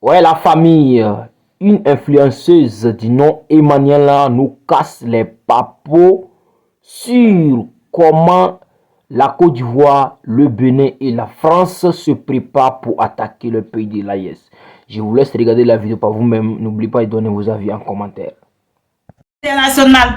Ouais, la famille, une influenceuse du nom Emmanuela nous casse les papos sur comment la Côte d'Ivoire, le Bénin et la France se préparent pour attaquer le pays de l'AES. Je vous laisse regarder la vidéo par vous-même. N'oubliez pas de donner vos avis en commentaire. International,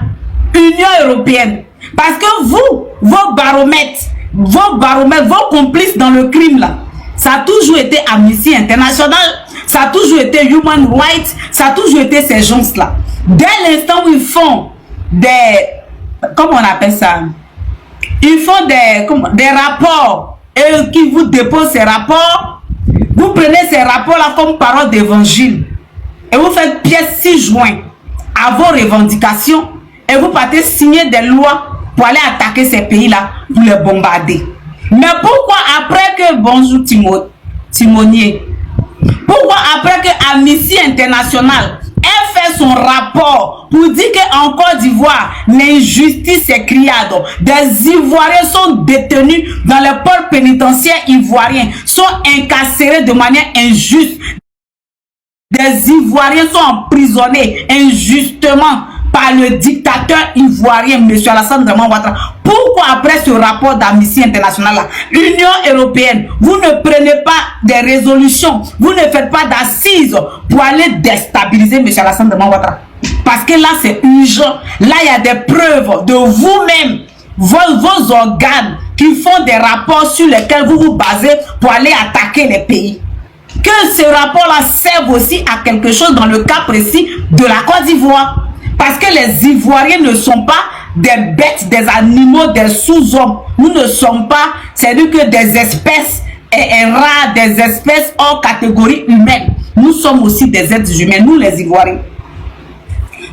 Union européenne, parce que vous, vos baromètres, vos complices dans le crime là, ça a toujours été Amnesty International, ça a toujours été Human Rights, ça a toujours été ces gens-là. Dès l'instant où ils font des, comment on appelle ça, ils font des rapports et qui vous déposent ces rapports, vous prenez ces rapports-là comme parole d'évangile et vous faites pièce 6 juin à vos revendications et vous partez signer des lois pour aller attaquer ces pays-là, pour les bombarder. Mais pourquoi après que, bonjour Timonier, pourquoi après que Amnesty International ait fait son rapport pour dire qu'en Côte d'Ivoire, l'injustice est criade, des Ivoiriens sont détenus dans les ports pénitentiaires ivoiriens, sont incarcérés de manière injuste, des Ivoiriens sont emprisonnés injustement par le dictateur ivoirien, M. Alassane Draman Ouattara. Pourquoi après ce rapport d'Amnesty International, l'Union européenne, vous ne prenez pas des résolutions, vous ne faites pas d'assises pour aller déstabiliser M. Alassane Draman Ouattara? Parce que là, c'est urgent. Là, il y a des preuves de vous-même, vos organes qui font des rapports sur lesquels vous vous basez pour aller attaquer les pays. Que ce rapport-là serve aussi à quelque chose dans le cas précis de la Côte d'Ivoire. Parce que les Ivoiriens ne sont pas des bêtes, des animaux, des sous-hommes. Nous ne sommes pas, c'est-à-dire que des espèces rares, des espèces hors catégorie humaine. Nous sommes aussi des êtres humains, nous les Ivoiriens.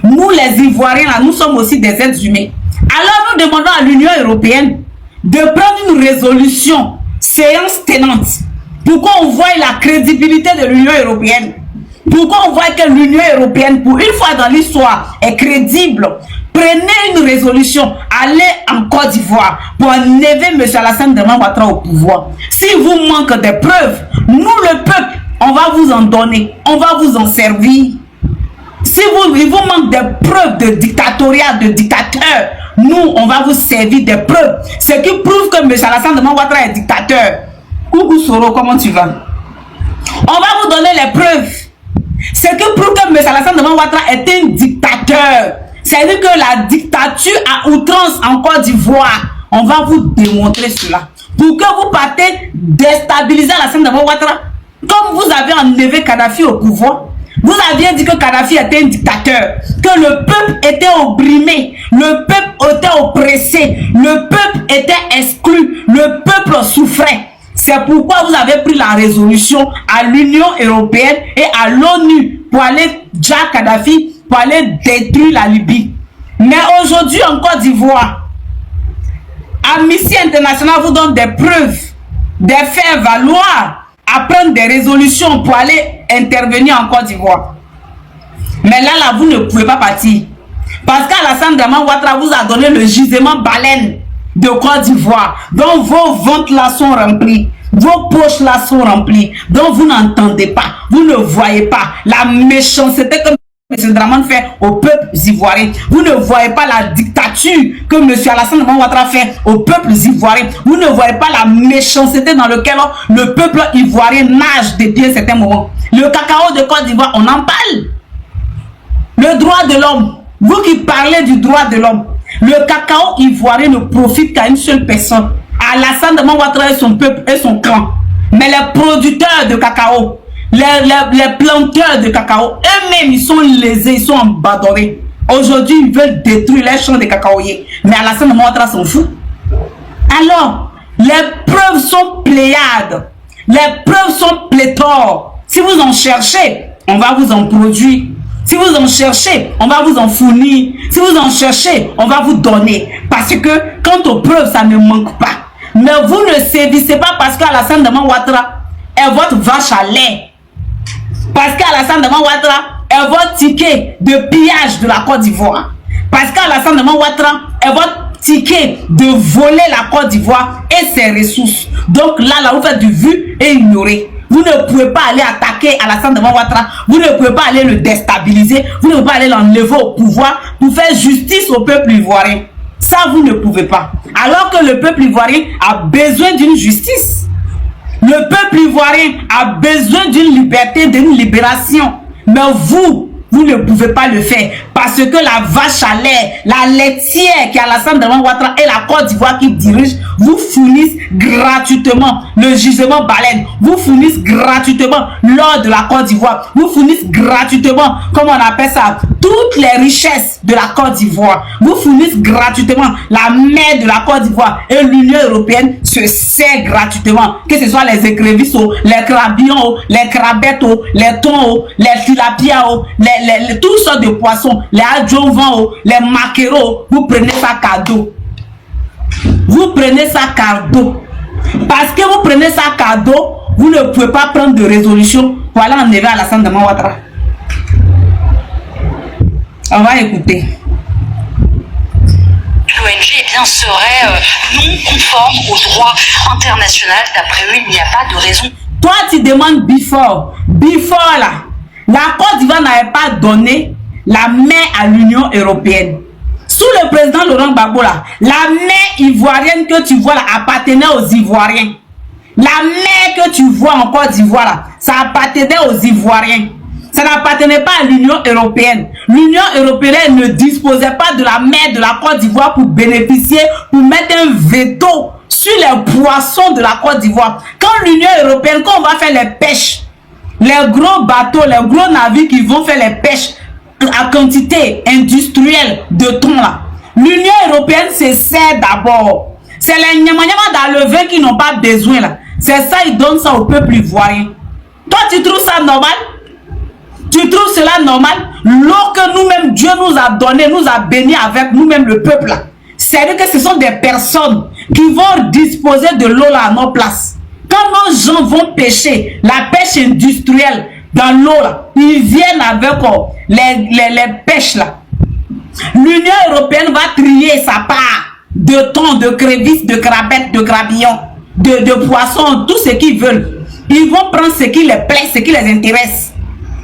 Nous les Ivoiriens, là, nous sommes aussi des êtres humains. Alors nous demandons à l'Union européenne de prendre une résolution séance tenante. Pourquoi on voit la crédibilité de l'Union européenne? Pourquoi on voit que l'Union européenne, pour une fois dans l'histoire, est crédible? Prenez une résolution, allez en Côte d'Ivoire pour enlever M. Alassane Draman Ouattara au pouvoir. Si vous manquez des preuves, nous le peuple, on va vous en donner, on va vous en servir. Si il vous manque des preuves de dictatoriat, de dictateur, nous, on va vous servir des preuves. Ce qui prouve que M. Alassane Draman Ouattara est dictateur. Coucou Soro, comment tu vas? On va vous donner les preuves. Ce qui prouve que M. Alassane Draman Ouattara est un dictateur. C'est-à-dire que la dictature à outrance en Côte d'Ivoire, on va vous démontrer cela. Pour que vous partez déstabiliser Alassane Draman Ouattara. Comme vous avez enlevé Kadhafi au pouvoir, vous aviez dit que Kadhafi était un dictateur, que le peuple était opprimé, le peuple était oppressé, le peuple était exclu, le peuple souffrait. C'est pourquoi vous avez pris la résolution à l'Union européenne et à l'ONU pour aller Jack Kadhafi, pour aller détruire la Libye. Mais aujourd'hui en Côte d'Ivoire, Amnesty International vous donne des preuves, des faits valoir à prendre des résolutions pour aller intervenir en Côte d'Ivoire. Mais là, vous ne pouvez pas partir. Parce qu'Alassane Draman Ouattara vous a donné le gisement baleine de Côte d'Ivoire, dont vos ventres là sont remplis, vos poches là sont remplies, dont vous n'entendez pas, vous ne voyez pas la méchanceté que M. Draman fait au peuple ivoirien. Vous ne voyez pas la dictature que M. Alassane Draman Ouattara fait au peuple ivoirien. Vous ne voyez pas la méchanceté dans laquelle le peuple ivoirien nage depuis un certain moment. Le cacao de Côte d'Ivoire, on en parle. Le droit de l'homme, vous qui parlez du droit de l'homme, le cacao ivoirien ne profite qu'à une seule personne, Alassane Draman Ouattara et son peuple et son clan. Mais les producteurs de cacao, les planteurs de cacao, eux-mêmes, ils sont lésés, ils sont embadorés. Aujourd'hui, ils veulent détruire les champs de cacaoyers. Mais Alassane Draman Ouattara s'en fout. Alors, les preuves sont pléiades. Les preuves sont pléthores. Si vous en cherchez, on va vous en produire. Si vous en cherchez, on va vous en fournir. Si vous en cherchez, on va vous donner. Parce que, quant aux preuves, ça ne manque pas. Mais vous ne sévissez pas parce qu'Alassane Draman Ouattara est votre vache à lait. Parce qu'Alassane Draman Ouattara est votre ticket de pillage de la Côte d'Ivoire. Parce qu'Alassane Draman Ouattara est votre ticket de voler la Côte d'Ivoire et ses ressources. Donc là, vous faites du vu et ignoré. Vous ne pouvez pas aller attaquer Alassane Draman Ouattara. Vous ne pouvez pas aller le déstabiliser. Vous ne pouvez pas aller l'enlever au pouvoir pour faire justice au peuple ivoirien. Ça, vous ne pouvez pas. Alors que le peuple ivoirien a besoin d'une justice. Le peuple ivoirien a besoin d'une liberté, d'une libération. Mais vous ne pouvez pas le faire. Parce que la vache à lait, la laitière qui est Alassane Draman Ouattara et la Côte d'Ivoire qui dirige, vous fournissent gratuitement le jugement baleine. Vous fournissent gratuitement l'or de la Côte d'Ivoire. Vous fournissent gratuitement, comme on appelle ça, toutes les richesses de la Côte d'Ivoire. Vous fournissent gratuitement la mer de la Côte d'Ivoire. Et l'Union européenne se sert gratuitement. Que ce soit les écrevisses, les crabillons, les crabettes, les thons, les tilapias, toutes sortes de poissons, les adjuvants, les maquereaux. Vous prenez ça cadeau. Vous prenez ça cadeau. Parce que vous prenez ça cadeau, vous ne pouvez pas prendre de résolution pour aller enlever Alassane Draman Ouattara. On va écouter. L'ONG eh bien, serait non conforme au droit international. D'après eux, il n'y a pas de raison. Toi, tu demandes before. Before, là, la Côte d'Ivoire n'avait pas donné la main à l'Union européenne. Sous le président Laurent Gbagbo, là, la main ivoirienne que tu vois là appartenait aux Ivoiriens. La main que tu vois en Côte d'Ivoire, là, ça appartenait aux Ivoiriens. Ça n'appartenait pas à l'Union européenne. L'Union européenne ne disposait pas de la mer de la Côte d'Ivoire pour bénéficier, pour mettre un veto sur les poissons de la Côte d'Ivoire. Quand l'Union européenne, quand on va faire les pêches, les gros bateaux, les gros navires qui vont faire les pêches à quantité industrielle de thon là, l'Union européenne se sert d'abord. C'est les nyama-nyama dans le vin qui n'ont pas besoin là. C'est ça, ils donnent ça au peuple ivoirien. Toi, tu trouves ça normal? Tu trouves cela normal? L'eau que nous-mêmes, Dieu nous a donné, nous a béni avec nous-mêmes le peuple là. C'est-à-dire que ce sont des personnes qui vont disposer de l'eau là à nos places. Quand nos gens vont pêcher, la pêche industrielle dans l'eau là, ils viennent avec les pêches là. L'Union européenne va trier sa part de thon, de crévisses, de crabettes, de crabillons, de poissons, tout ce qu'ils veulent. Ils vont prendre ce qui les plaît, ce qui les intéresse.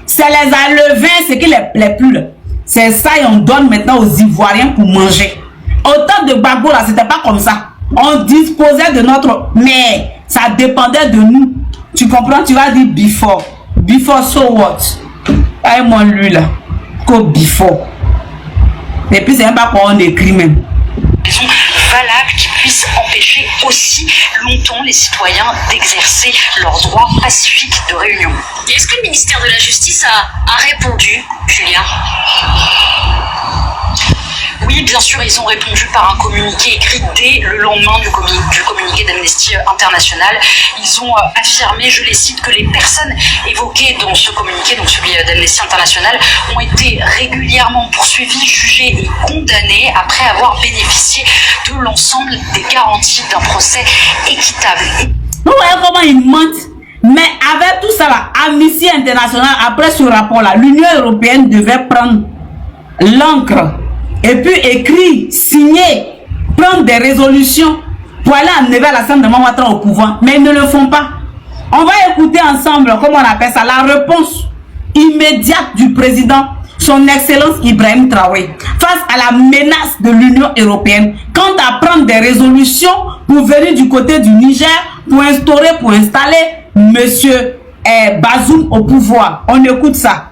C'est les alevins, ce qui les plaît plus. C'est ça et on donne maintenant aux Ivoiriens pour manger. Au temps de Gbagbo là, c'était pas comme ça. On disposait de notre mer. Ça dépendait de nous. Tu comprends? Tu vas dire before. Before, so what? Aïe, mon lui là. Qu'au before. Et puis, c'est même pas quoi on écrit même. Valable qui puisse empêcher aussi longtemps les citoyens d'exercer leur droit pacifique de réunion. Est-ce que le ministère de la Justice a répondu, Julien? Oui, bien sûr, ils ont répondu par un communiqué écrit dès le lendemain du communiqué d'Amnesty International. Ils ont affirmé, je les cite, que les personnes évoquées dans ce communiqué, donc celui d'Amnesty International, ont été régulièrement poursuivies, jugées et condamnées après avoir bénéficié de l'ensemble des garanties d'un procès équitable. Vous voyez comment ils mentent? Mais avec tout ça, là, Amnesty International, après ce rapport-là, l'Union européenne devait prendre l'encre et puis écrire, signer, prendre des résolutions pour aller enlever Alassane Draman Ouattara au pouvoir. Mais ils ne le font pas. On va écouter ensemble, comment on appelle ça, la réponse immédiate du président, son excellence Ibrahim Traoré, face à la menace de l'Union européenne, quant à prendre des résolutions pour venir du côté du Niger, pour instaurer, pour installer monsieur Bazoum au pouvoir. On écoute ça.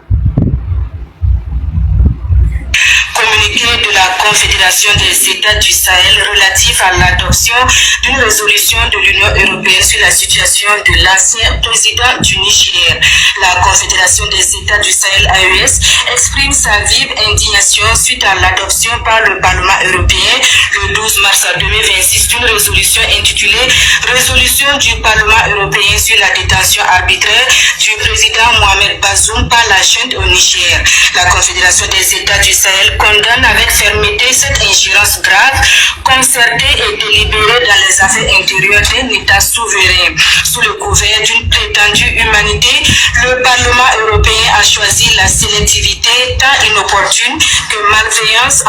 Communiqué de la Confédération des États du Sahel relatif à l'adoption d'une résolution de l'Union européenne sur la situation de l'ancien président du Niger. La Confédération des États du Sahel AES exprime sa vive indignation suite à l'adoption par le Parlement européen le 12 mars 2026 d'une résolution intitulée Résolution du Parlement européen sur la détention arbitraire du président Mohamed Bazoum par la junte au Niger. La Confédération des États du Sahel condamne avec fermeté cette ingérence grave, concertée et délibérée dans les affaires intérieures d'un État souverain. Sous le couvert d'une prétendue humanité, le Parlement européen a choisi la sélectivité tant inopportune que malveillante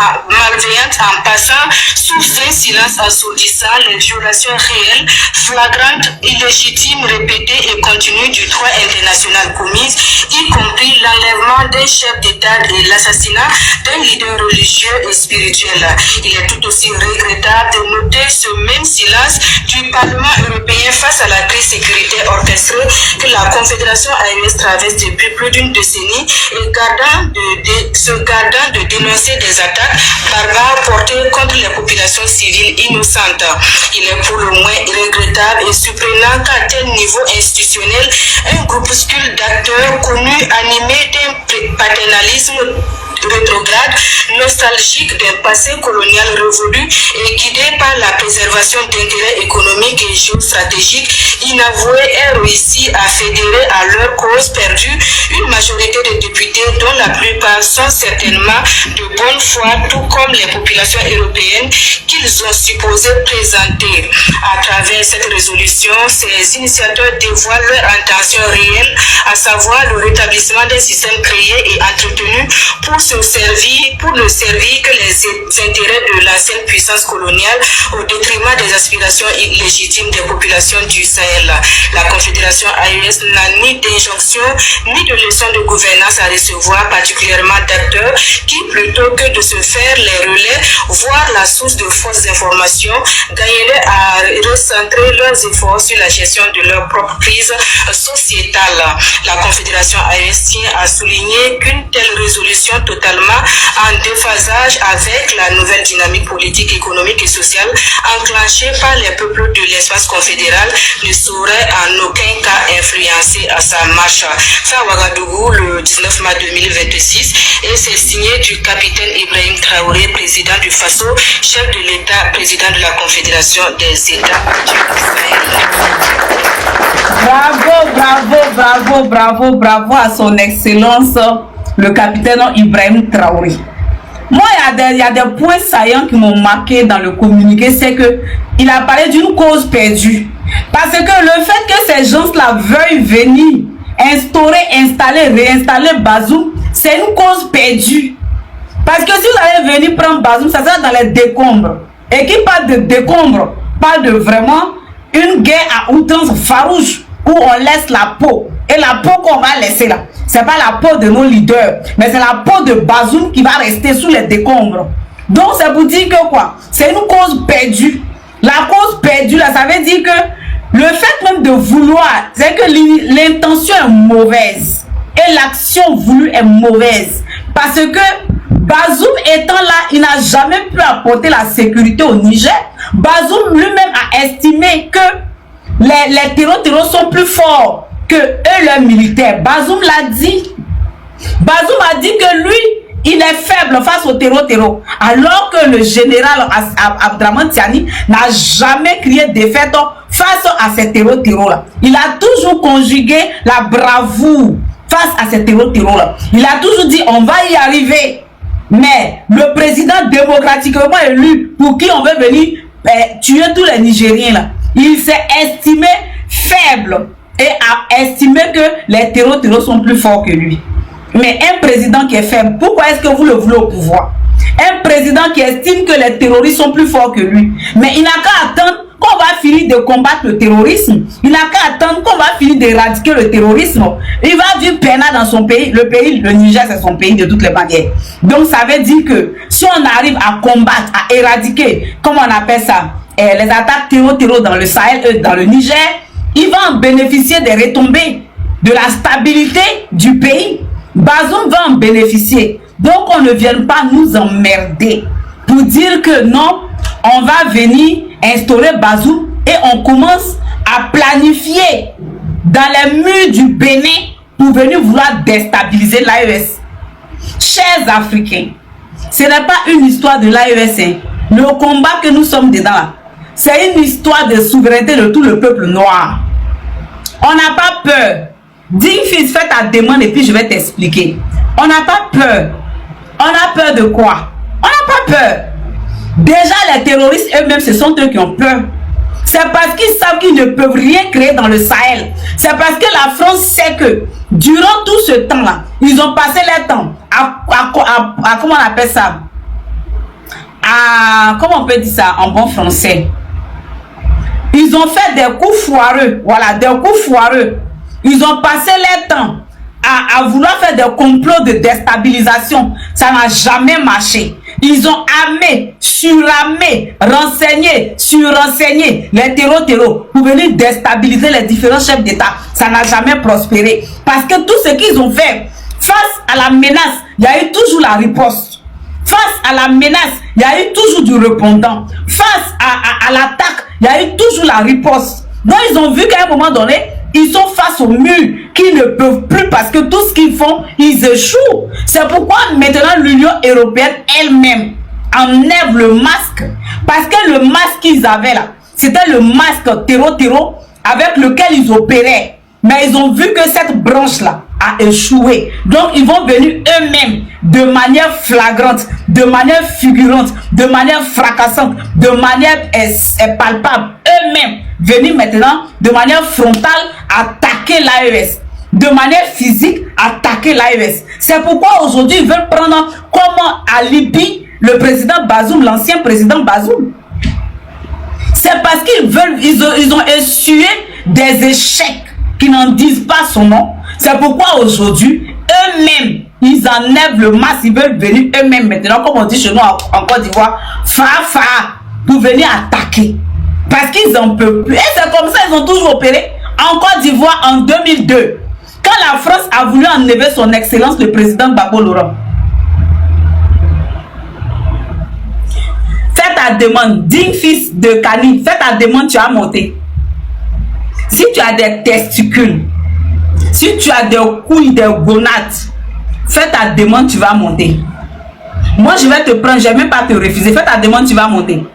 en passant sous un silence assourdissant les violations réelles, flagrantes, illégitimes, répétées et continues du droit international commises, y compris l'enlèvement d'un chef d'État et l'assassinat d'un leader religieux et spirituel. Il est tout aussi regrettable de noter ce même silence du Parlement européen face à la crise sécuritaire orchestrée que la Confédération AES traverse depuis plus d'une décennie et se gardant de dénoncer des attaques barbares portées contre les populations civiles innocentes. Il est pour le moins regrettable et surprenant qu'à tel niveau institutionnel, un groupuscule d'acteurs connus animés d'un paternalisme rétrograde, nostalgique d'un passé colonial révolu et guidé par la préservation d'intérêts économiques et géostratégiques inavoués, aient réussi à fédérer à leur cause perdue une majorité de députés dont la plupart sont certainement de bonne foi, tout comme les populations européennes qu'ils ont supposé présenter. À travers cette résolution, ces initiateurs dévoilent leur intention réelle, à savoir le rétablissement d'un système créé et entretenu pour ne servir que les intérêts de l'ancienne puissance coloniale au détriment des aspirations illégitimes des populations du Sahel. La Confédération AES n'a ni d'injonction ni de leçon de gouvernance à recevoir, particulièrement d'acteurs qui, plutôt que de se faire les relais, voire la source de fausses informations, gagneraient à recentrer leurs efforts sur la gestion de leur propre crise sociétale. La Confédération AES tient à souligner qu'une telle résolution totalement en déphasage avec la nouvelle dynamique politique, économique et sociale enclenchée par les peuples de l'espace confédéral ne saurait en aucun cas influencer à sa marche. Fin Ouagadougou le 19 mars 2026 et c'est signé du capitaine Ibrahim Traoré, président du FASO, chef de l'État, président de la Confédération des États du Sahel. Bravo à son excellence le capitaine Ibrahim Traoré. Moi, il y a des points saillants qui m'ont marqué dans le communiqué, c'est que il a parlé d'une cause perdue. Parce que le fait que ces gens-là veuillent venir réinstaller Bazoum, c'est une cause perdue. Parce que si vous allez venir prendre Bazoum, ça sera dans les décombres. Et qui parle de décombres, parle de vraiment une guerre à outrance farouche où on laisse la peau. Et la peau qu'on va laisser là, c'est pas la peau de nos leaders, mais c'est la peau de Bazoum qui va rester sous les décombres. Donc c'est pour dire que quoi? C'est une cause perdue. La cause perdue là, ça veut dire que le fait même de vouloir, c'est que l'intention est mauvaise. Et l'action voulue est mauvaise. Parce que Bazoum étant là, il n'a jamais pu apporter la sécurité au Niger. Bazoum lui-même a estimé que les terreaux sont plus forts que eux, leurs militaires. Bazoum l'a dit. Bazoum a dit que lui, il est faible face au terreau. Alors que le général Abdraman Tiani n'a jamais crié défaite face à ces terreaux-là. Il a toujours conjugué la bravoure face à ces terreaux-là. Il a toujours dit, on va y arriver. Mais le président démocratiquement élu, pour qui on veut venir tuer tous les Nigériens, là, il s'est estimé faible et a estimé que les terreaux sont plus forts que lui. Mais un président qui est faible, pourquoi est-ce que vous le voulez au pouvoir? Un président qui estime que les terroristes sont plus forts que lui. Mais il n'a qu'à attendre qu'on va finir de combattre le terrorisme. Il n'a qu'à attendre qu'on va finir d'éradiquer le terrorisme. Il va vivre peinard dans son pays. Le Niger, c'est son pays de toutes les manières. Donc ça veut dire que si on arrive à combattre, à éradiquer, comment on appelle ça, les attaques terreau dans le Sahel, dans le Niger, il va en bénéficier des retombées, de la stabilité du pays. Bazoum va en bénéficier. Donc on ne vient pas nous emmerder pour dire que non, on va venir instaurer Bazoum et on commence à planifier dans les murs du Bénin pour venir vouloir déstabiliser l'AES. Chers Africains, ce n'est pas une histoire de l'AES. Le combat que nous sommes dedans, c'est une histoire de souveraineté de tout le peuple noir. On n'a pas peur. Dis fils, fais ta demande et puis je vais t'expliquer. On n'a pas peur. On a peur de quoi? On n'a pas peur. Déjà les terroristes eux-mêmes, ce sont eux qui ont peur. C'est C'est parce qu'ils savent qu'ils ne peuvent rien créer dans le Sahel. C'est parce que la France sait que durant tout ce temps-là, ils ont passé leur temps à comment on appelle ça? Comment on peut dire ça en bon français? Ils ont fait des coups foireux. Voilà, des coups foireux. Ils ont passé leur temps à vouloir faire des complots de déstabilisation. Ça n'a jamais marché. Ils ont armé, suramé, renseigné, surrenseigné les terreaux pour venir déstabiliser les différents chefs d'État. Ça n'a jamais prospéré. Parce que tout ce qu'ils ont fait, face à la menace, il y a eu toujours la riposte. Face à la menace, il y a eu toujours du répondant. Face à l'attaque, il y a eu toujours la riposte. Donc ils ont vu qu'à un moment donné, ils sont face au mur qu'ils ne peuvent plus parce que tout ce qu'ils font, ils échouent. C'est pourquoi maintenant l'Union européenne elle-même enlève le masque. Parce que le masque qu'ils avaient là, c'était le masque terreau avec lequel ils opéraient. Mais ils ont vu que cette branche-là a échoué. Donc ils vont venir eux-mêmes de manière flagrante, de manière figurante, de manière fracassante, de manière palpable. Eux-mêmes venir maintenant de manière frontale attaquer l'AES. De manière physique attaquer l'AES. C'est pourquoi aujourd'hui ils veulent prendre comment à Libye le président Bazoum, l'ancien président Bazoum. C'est parce qu'ils veulent, ils ont essuyé des échecs qui n'en disent pas son nom. C'est pourquoi aujourd'hui, eux-mêmes, ils enlèvent le masque, ils veulent venir eux-mêmes maintenant, comme on dit chez nous en Côte d'Ivoire, pour venir attaquer. Parce qu'ils en peuvent plus. Et c'est comme ça, ils ont toujours opéré. En Côte d'Ivoire, en 2002, quand la France a voulu enlever son excellence, le président Gbagbo Laurent, fais ta demande, digne fils de Kani, fais ta demande, tu as monté. Si tu as des testicules, si tu as des couilles, des gonades, fais ta demande, tu vas monter. Moi, je vais te prendre, je ne vais même pas te refuser. Fais ta demande, tu vas monter.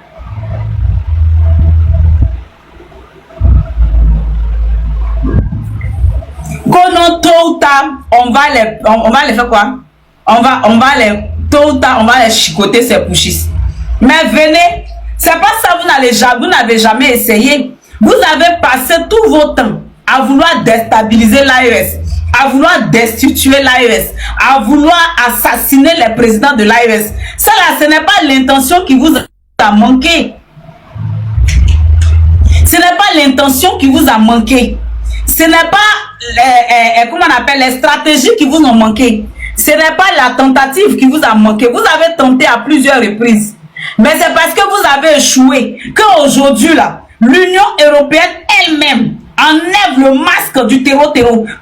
Qu'on tôt ou tard, on va les faire quoi? On va les, tôt ou tard, on va les chicoter, ces pouchistes. Mais venez, c'est pas ça, vous n'avez jamais essayé. Vous avez passé tout votre temps à vouloir déstabiliser l'AES, à vouloir destituer l'AES, à vouloir assassiner les présidents de l'AES. Ça là, ce n'est pas l'intention qui vous a manqué. Ce n'est pas l'intention qui vous a manqué. Ce n'est pas, comment on appelle, les stratégies qui vous ont manqué. Ce n'est pas la tentative qui vous a manqué. Vous avez tenté à plusieurs reprises. Mais c'est parce que vous avez échoué qu'aujourd'hui là, l'Union européenne elle-même enlève le masque du terreau.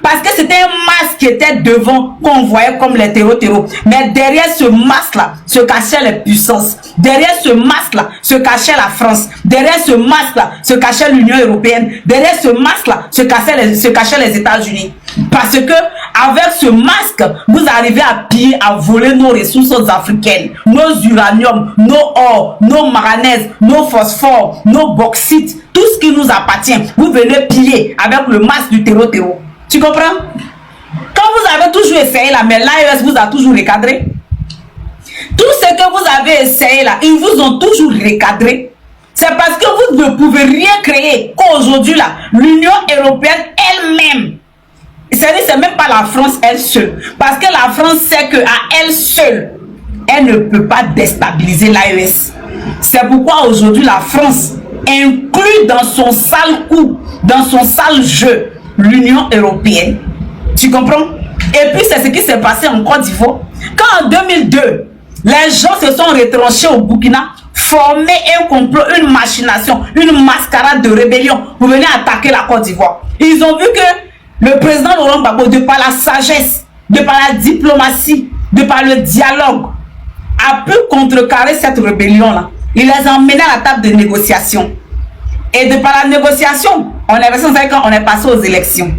Parce que c'était un masque qui était devant, qu'on voyait comme les terreau. Mais derrière ce masque-là se cachaient les puissances. Derrière ce masque-là se cachait la France. Derrière ce masque-là se cachait l'Union européenne. Derrière ce masque-là se cachaient les États-Unis. Parce que avec ce masque, vous arrivez à piller, à voler nos ressources africaines, nos uraniums, nos or, nos manganèses, nos phosphores, nos bauxites, tout ce qui nous appartient. Vous venez piller avec le masque du terreau. Tu comprends? Quand vous avez toujours essayé là, mais l'AES vous a toujours recadré. Tout ce que vous avez essayé là, ils vous ont toujours recadré. C'est parce que vous ne pouvez rien créer qu'aujourd'hui là, l'Union européenne elle-même, c'est même pas la France elle seule. Parce que la France sait qu'à elle seule, elle ne peut pas déstabiliser l'AES. C'est pourquoi aujourd'hui la France inclut dans son sale coup, dans son sale jeu, l'Union européenne. Tu comprends? Et puis c'est ce qui s'est passé en Côte d'Ivoire. Quand en 2002, les gens se sont retranchés au Burkina, formé un complot, une machination, une mascarade de rébellion pour venir attaquer la Côte d'Ivoire. Ils ont vu que le président Laurent Gbagbo, de par la sagesse, de par la diplomatie, de par le dialogue, a pu contrecarrer cette rébellion-là. Il les a emmenés à la table de négociation. Et de par la négociation, on est resté quand on est passé aux élections.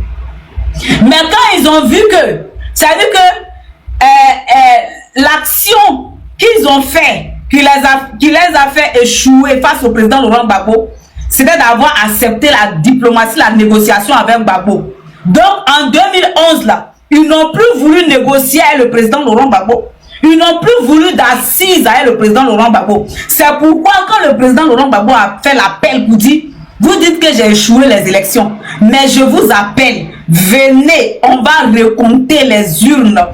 Mais quand ils ont vu que, c'est-à-dire que l'action qu'ils ont fait, qui les a fait échouer face au président Laurent Gbagbo, c'était d'avoir accepté la diplomatie, la négociation avec Gbagbo. Donc en 2011 là, ils n'ont plus voulu négocier avec le président Laurent Gbagbo. Ils n'ont plus voulu d'assises avec le président Laurent Gbagbo. C'est pourquoi quand le président Laurent Gbagbo a fait l'appel pour dire Vous dites que j'ai échoué les élections, mais je vous appelle, venez, on va recompter les urnes,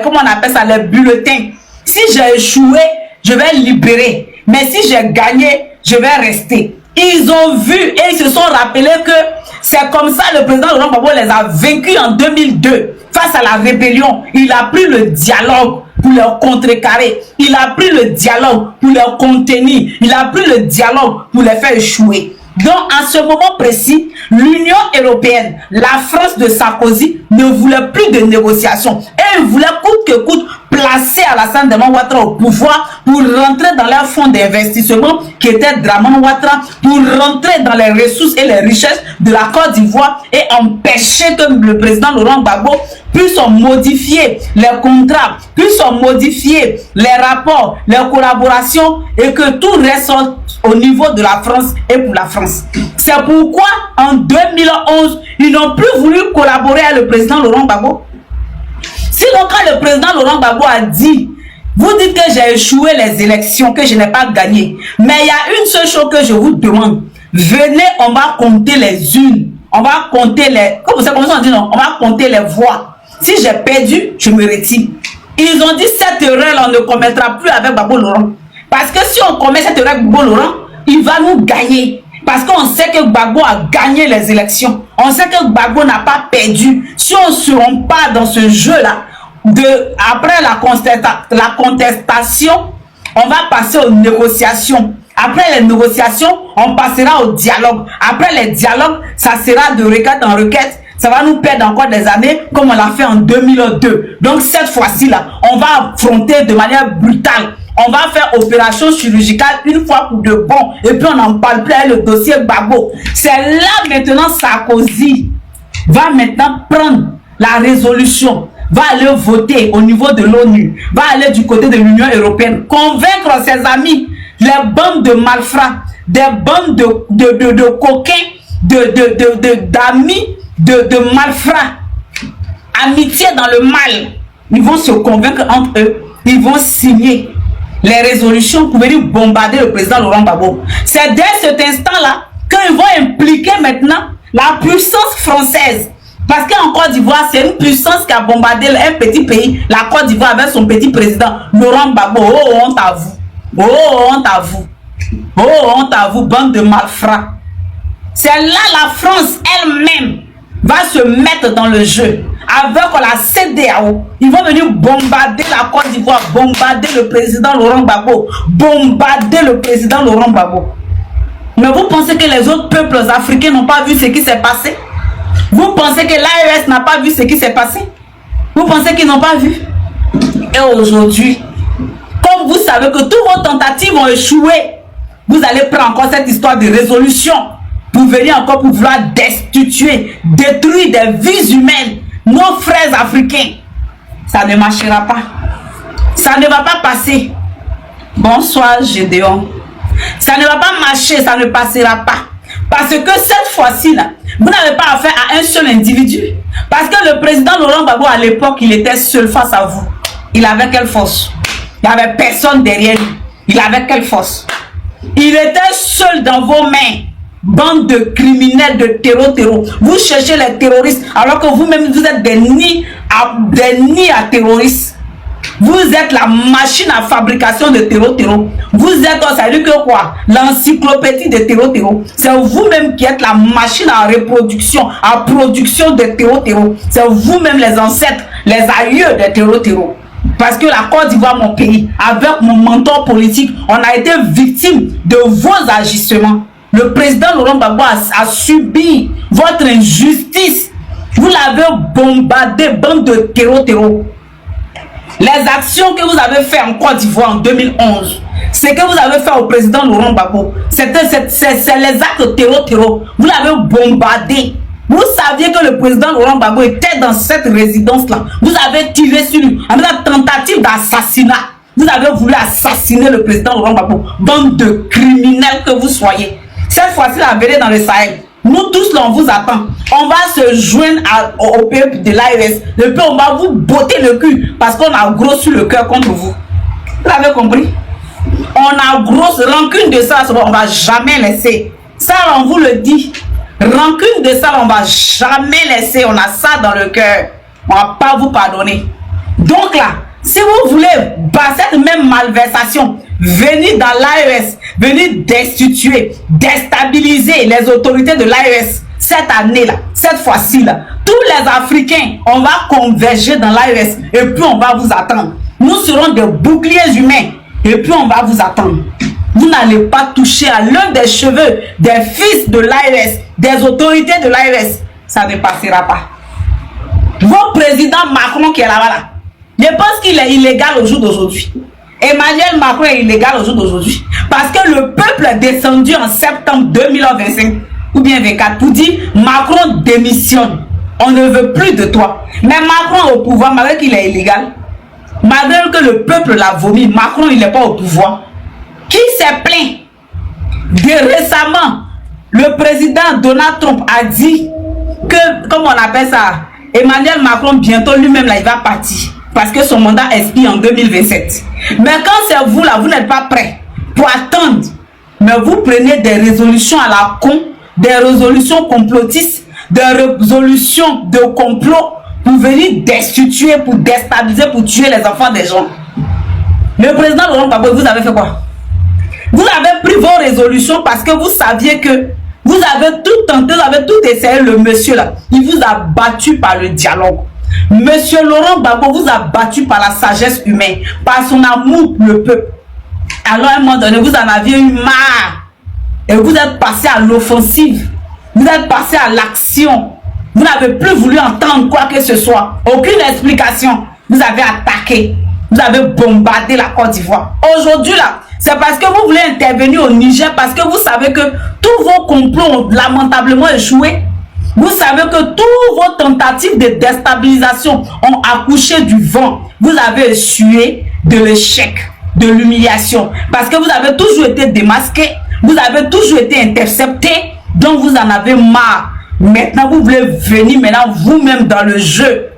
comment on appelle ça, les bulletins. Si j'ai échoué, je vais libérer, mais si j'ai gagné, je vais rester. Ils ont vu et ils se sont rappelés que c'est comme ça le président Laurent Gbagbo les a vaincus en 2002 face à la rébellion. Il a pris le dialogue pour leur contrecarrer. Il a pris le dialogue pour leur contenir. Il a pris le dialogue pour les faire échouer. Donc, à ce moment précis, l'Union européenne, la France de Sarkozy ne voulait plus de négociations. Et ils voulaient coûte que coûte placer Alassane Draman Ouattara au pouvoir pour rentrer dans leur fonds d'investissement qui était Draman Ouattara, pour rentrer dans les ressources et les richesses de la Côte d'Ivoire et empêcher que le président Laurent Gbagbo puisse modifier les contrats, puisse modifier les rapports, les collaborations et que tout reste au niveau de la France et pour la France. C'est pourquoi en 2011, ils n'ont plus voulu collaborer avec le président Laurent Gbagbo. Sinon, quand le président Laurent Gbagbo a dit, vous dites que j'ai échoué les élections, que je n'ai pas gagné, mais il y a une seule chose que je vous demande. Venez, on va compter les urnes, on va compter les... Comment ça on dit non? On va compter les voix. Si j'ai perdu, je me retire. Ils ont dit cette erreur, on ne commettra plus avec Gbagbo Laurent. Parce que si on commet cette erreur avec Gbagbo Laurent, il va nous gagner. Parce qu'on sait que Gbagbo a gagné les élections. On sait que Gbagbo n'a pas perdu. Si on ne se rend pas dans ce jeu-là, après la contestation, on va passer aux négociations. Après les négociations, on passera au dialogue. Après les dialogues, ça sera de requête en requête. Ça va nous perdre encore des années comme on l'a fait en 2002. Donc cette fois-ci-là, on va affronter de manière brutale. On va faire opération chirurgicale une fois pour de bon. Et puis on n'en parle plus avec le dossier Gbagbo. C'est là maintenant Sarkozy va maintenant prendre la résolution, va aller voter au niveau de l'ONU, va aller du côté de l'Union européenne, convaincre ses amis, les bandes de malfrats, des bandes de coquins, d'amis, de malfrats, amitié dans le mal. Ils vont se convaincre entre eux, ils vont signer les résolutions pour venir bombarder le président Laurent Gbagbo. C'est dès cet instant-là qu'ils vont impliquer maintenant la puissance française. Parce qu'en Côte d'Ivoire, c'est une puissance qui a bombardé un petit pays, la Côte d'Ivoire avec son petit président Laurent Gbagbo. Oh, honte à vous. Oh, honte à vous. Oh, honte à vous, bande de malfrats. C'est là la France elle-même va se mettre dans le jeu. Avec la CEDEAO, ils vont venir bombarder la Côte d'Ivoire, bombarder le président Laurent Gbagbo, bombarder le président Laurent Gbagbo. Mais vous pensez que les autres peuples africains n'ont pas vu ce qui s'est passé? Vous pensez que l'AES n'a pas vu ce qui s'est passé? Vous pensez qu'ils n'ont pas vu? Et aujourd'hui, comme vous savez que toutes vos tentatives ont échoué, vous allez prendre encore cette histoire de résolution pour venir encore pour vouloir destituer, détruire des vies humaines, nos frères africains. Ça ne marchera pas. Ça ne va pas passer. Bonsoir Gédéon. Ça ne va pas marcher, ça ne passera pas. Parce que cette fois-ci, là, vous n'avez pas affaire à un seul individu. Parce que le président Laurent Gbagbo, à l'époque, il était seul face à vous. Il avait quelle force? Il n'y avait personne derrière lui. Il avait quelle force? Il était seul dans vos mains. Bande de criminels, de terreau. Vous cherchez les terroristes alors que vous-même, vous êtes des nids à terroristes. Vous êtes la machine à fabrication de terreau. Vous êtes, ça veut dire que quoi? L'encyclopédie de terreau. C'est vous-même qui êtes la machine à reproduction, à production de terreau. C'est vous-même les ancêtres, les aïeux de terreau. Parce que la Côte d'Ivoire, mon pays, avec mon mentor politique, on a été victime de vos agissements. Le président Laurent Gbagbo a subi votre injustice. Vous l'avez bombardé, bande de terreau. Les actions que vous avez faites en Côte d'Ivoire en 2011, ce que vous avez fait au président Laurent Gbagbo, c'est les actes terreau. Vous l'avez bombardé. Vous saviez que le président Laurent Gbagbo était dans cette résidence-là. Vous avez tiré sur lui avec la tentative d'assassinat. Vous avez voulu assassiner le président Laurent Gbagbo. Bande de criminels que vous soyez. Cette fois-ci, la venez dans le Sahel. Nous tous, là, on vous attend. On va se joindre au peuple de l'AES. Le peuple, on va vous botter le cul parce qu'on a gros sur le cœur contre vous. Vous avez compris? On a grosse rancune de ça. On ne va jamais laisser Ça, on vous le dit. Rancune de ça, on va jamais laisser. On a ça dans le cœur. On va pas vous pardonner. Donc là, si vous voulez, cette même malversation, venir dans l'AES, venir destituer, déstabiliser les autorités de l'AES, cette année-là, cette fois-ci, là, tous les Africains, on va converger dans l'AES et puis on va vous attendre. Nous serons des boucliers humains et puis on va vous attendre. Vous n'allez pas toucher à l'un des cheveux des fils de l'AES, des autorités de l'AES. Ça ne passera pas. Votre président Macron qui est là-bas, là, je pense qu'il est illégal au jour d'aujourd'hui. Emmanuel Macron est illégal au jour d'aujourd'hui. Parce que le peuple est descendu en septembre 2025 ou bien 24 pour dire Macron démissionne. On ne veut plus de toi. Mais Macron au pouvoir, malgré qu'il est illégal, malgré que le peuple l'a vomi, Macron il n'est pas au pouvoir. Qui s'est plaint? Récemment, le président Donald Trump a dit que, comment on appelle ça, Emmanuel Macron bientôt lui-même là il va partir. Parce que son mandat expire en 2027. Mais quand c'est vous là, vous n'êtes pas prêts pour attendre. Mais vous prenez des résolutions à la con, des résolutions complotistes, des résolutions de complot pour venir destituer, pour déstabiliser, pour tuer les enfants des gens. Le président Laurent Gbagbo, vous avez fait quoi? Vous avez pris vos résolutions parce que vous saviez que vous avez tout tenté, vous avez tout essayé. Le monsieur là, il vous a battu par le dialogue. Monsieur Laurent Gbagbo vous a battu par la sagesse humaine, par son amour pour le peuple. Alors à un moment donné, vous en aviez eu marre. Et vous êtes passé à l'offensive. Vous êtes passé à l'action. Vous n'avez plus voulu entendre quoi que ce soit. Aucune explication. Vous avez attaqué. Vous avez bombardé la Côte d'Ivoire. Aujourd'hui là, c'est parce que vous voulez intervenir au Niger, parce que vous savez que tous vos complots ont lamentablement échoué. Vous savez que toutes vos tentatives de déstabilisation ont accouché du vent. Vous avez échoué de l'échec, de l'humiliation. Parce que vous avez toujours été démasqué. Vous avez toujours été intercepté. Donc vous en avez marre. Maintenant vous voulez venir maintenant vous-même dans le jeu.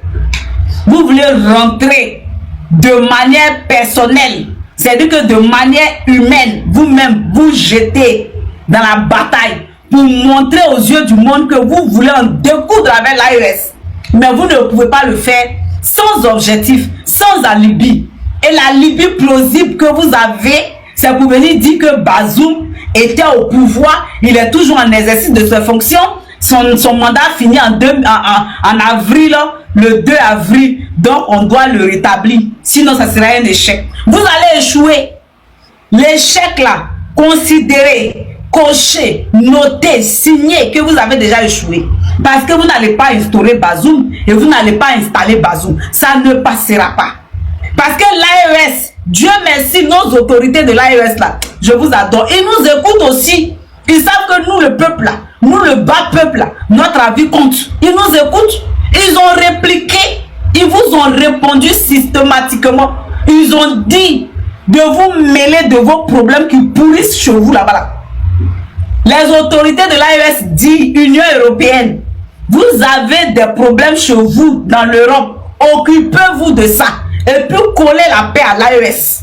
Vous voulez rentrer de manière personnelle. C'est-à-dire que de manière humaine, vous-même vous jetez dans la bataille. Pour montrer aux yeux du monde que vous voulez en découdre avec l'AES. Mais vous ne pouvez pas le faire sans objectif, sans alibi. Et l'alibi plausible que vous avez, c'est pour venir dire que Bazoum était au pouvoir, il est toujours en exercice de ses fonctions. Son mandat finit en avril, le 2 avril. Donc on doit le rétablir. Sinon ça sera un échec. Vous allez échouer. L'échec là, considérez, cocher, noter, signer que vous avez déjà échoué. Parce que vous n'allez pas instaurer Bazoum et vous n'allez pas installer Bazoum. Ça ne passera pas. Parce que l'AES, Dieu merci, nos autorités de l'AES là, je vous adore. Ils nous écoutent aussi. Ils savent que nous, le peuple là, nous, le bas peuple là, notre avis compte. Ils nous écoutent. Ils ont répliqué. Ils vous ont répondu systématiquement. Ils ont dit de vous mêler de vos problèmes qui pourrissent chez vous là-bas là. Les autorités de l'AES disent, Union européenne, vous avez des problèmes chez vous dans l'Europe. Occupez-vous de ça. Et puis collez la paix à l'AES.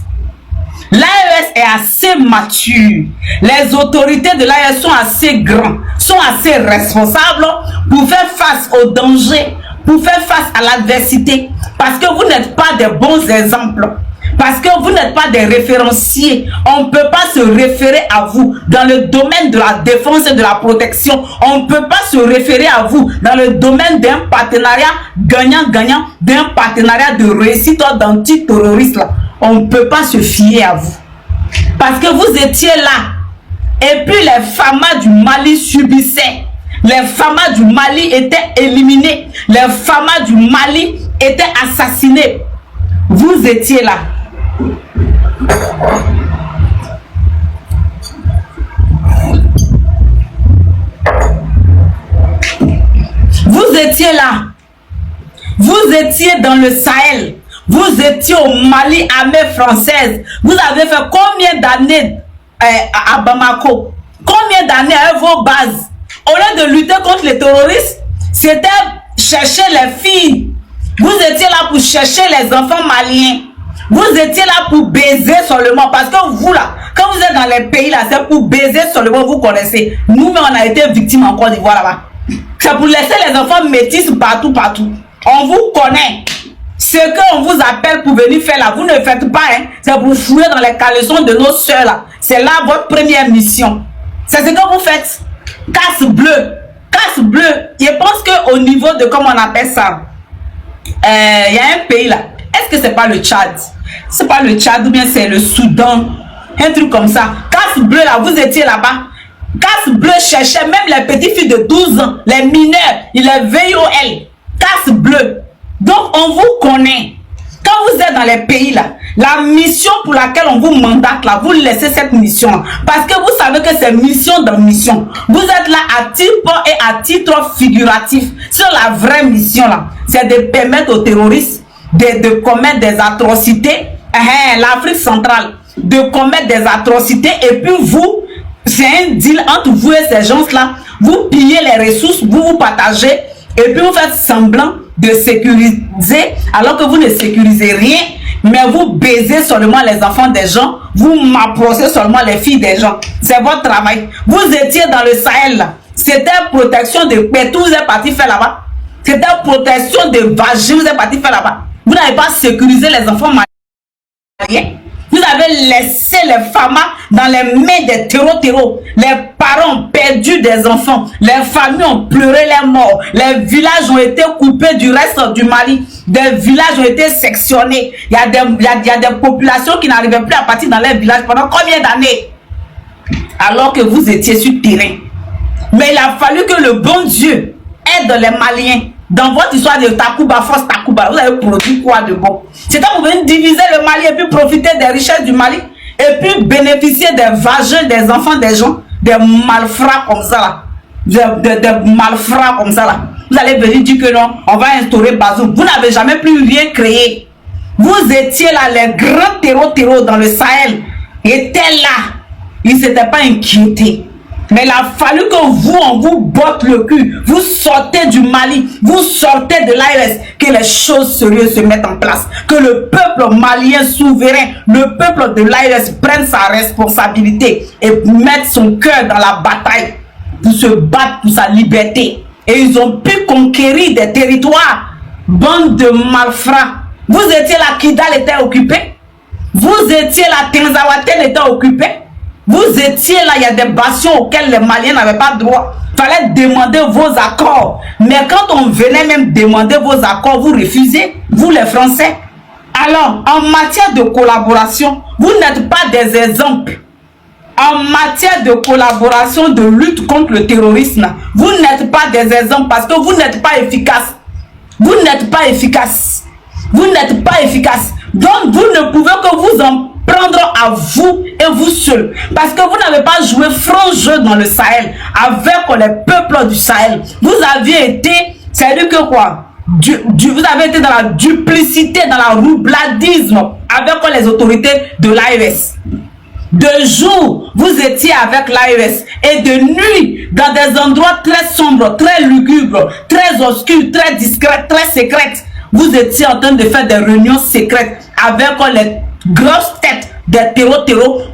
L'AES est assez mature. Les autorités de l'AES sont assez grands, sont assez responsables pour faire face aux dangers, pour faire face à l'adversité. Parce que vous n'êtes pas des bons exemples. Parce que vous n'êtes pas des référenciers. On ne peut pas se référer à vous dans le domaine de la défense et de la protection. On ne peut pas se référer à vous dans le domaine d'un partenariat gagnant-gagnant, d'un partenariat de réussite d'antiterroristes. On ne peut pas se fier à vous. Parce que vous étiez là. Et puis les FAMA du Mali subissaient. Les FAMA du Mali étaient éliminés. Les FAMA du Mali étaient assassinés. Vous étiez là. Vous étiez là. Vous étiez dans le Sahel. Vous étiez au Mali, armée française. Vous avez fait combien d'années à Bamako? Combien d'années à vos bases? Au lieu de lutter contre les terroristes, c'était chercher les filles. Vous étiez là pour chercher les enfants maliens. Vous étiez là pour baiser seulement. Parce que vous là, Quand vous êtes dans les pays là, c'est pour baiser seulement, vous connaissez. Nous-mêmes, on a été victimes en Côte d'Ivoire là-bas. C'est pour laisser les enfants métis partout. On vous connaît. Ce qu'on vous appelle pour venir faire là, vous ne faites pas, hein. C'est pour fouiller dans les caleçons de nos soeurs là. C'est là votre première mission. C'est ce que vous faites. Casse bleue. Casse bleue. Je pense qu'au niveau de, comment on appelle ça, y a un pays là. Est-ce que c'est pas le Tchad? C'est pas le Tchad ou bien c'est le Soudan? Un truc comme ça. Casse bleue là, vous étiez là-bas. Casse bleue cherchait même les petites filles de 12 ans, les mineurs, il est VOL. Casse bleue. Donc on vous connaît. Quand vous êtes dans les pays là, la mission pour laquelle on vous mandate là, vous laissez cette mission là. Parce que vous savez que c'est mission dans mission. Vous êtes là à titre et à titre figuratif. Sur la vraie mission là, c'est de permettre aux terroristes de commettre des atrocités. L'Afrique centrale, de commettre des atrocités. Et puis vous, c'est un deal entre vous et ces gens là. Vous pillez les ressources, vous partagez. Et puis vous faites semblant de sécuriser alors que vous ne sécurisez rien, mais vous baisez seulement les enfants des gens, vous m'approchez seulement les filles des gens. C'est votre travail. Vous étiez dans le Sahel là. C'était protection de paix. Tout vous êtes parti faire là-bas. C'était protection de vagin. Vous êtes parti faire là-bas. Vous n'avez pas sécurisé les enfants maliens. Vous avez laissé les femmes dans les mains des terreaux. Les parents ont perdu des enfants. Les familles ont pleuré les morts. Les villages ont été coupés du reste du Mali. Des villages ont été sectionnés. Il y a des populations qui n'arrivaient plus à partir dans les villages pendant combien d'années? Alors que vous étiez sur le terrain. Mais il a fallu que le bon Dieu aide les Maliens. Dans votre histoire de Takuba, force Takuba, vous avez produit quoi de bon? C'est à vous venir diviser le Mali et puis profiter des richesses du Mali et puis bénéficier des vagins des enfants des gens, des malfrats comme ça là. Des malfrats comme ça là. Vous allez venir dire que non, on va instaurer Bazoum. Vous n'avez jamais plus rien créé. Vous étiez là, les grands terreaux dans le Sahel étaient là. Ils ne s'étaient pas inquiétés. Mais il a fallu que vous, on vous botte le cul. Vous sortez du Mali, vous sortez de l'ARS, que les choses sérieuses se mettent en place. Que le peuple malien souverain, le peuple de l'ARS prenne sa responsabilité et mette son cœur dans la bataille pour se battre pour sa liberté. Et ils ont pu conquérir des territoires. Bande de malfrats. Vous étiez là, Kidal était occupé. Vous étiez là, Tinzawaten était occupé. Vous étiez là, il y a des bastions auxquelles les Maliens n'avaient pas droit. Il fallait demander vos accords. Mais quand on venait même demander vos accords, vous refusez, vous les Français. Alors, en matière de collaboration, vous n'êtes pas des exemples. En matière de collaboration, de lutte contre le terrorisme, vous n'êtes pas des exemples parce que vous n'êtes pas efficaces. Vous n'êtes pas efficaces. Vous n'êtes pas efficaces. Donc, vous ne pouvez que vous en prendre à vous et vous seul. Parce que vous n'avez pas joué franc jeu dans le Sahel avec les peuples du Sahel. Vous aviez été, c'est-à-dire que quoi? Vous avez été dans la duplicité, dans la roubladisme avec les autorités de l'ARS. De jour, vous étiez avec l'ARS et de nuit, dans des endroits très sombres, très lugubres, très obscurs, très discrets, très secrètes, vous étiez en train de faire des réunions secrètes avec les grosses têtes des terreaux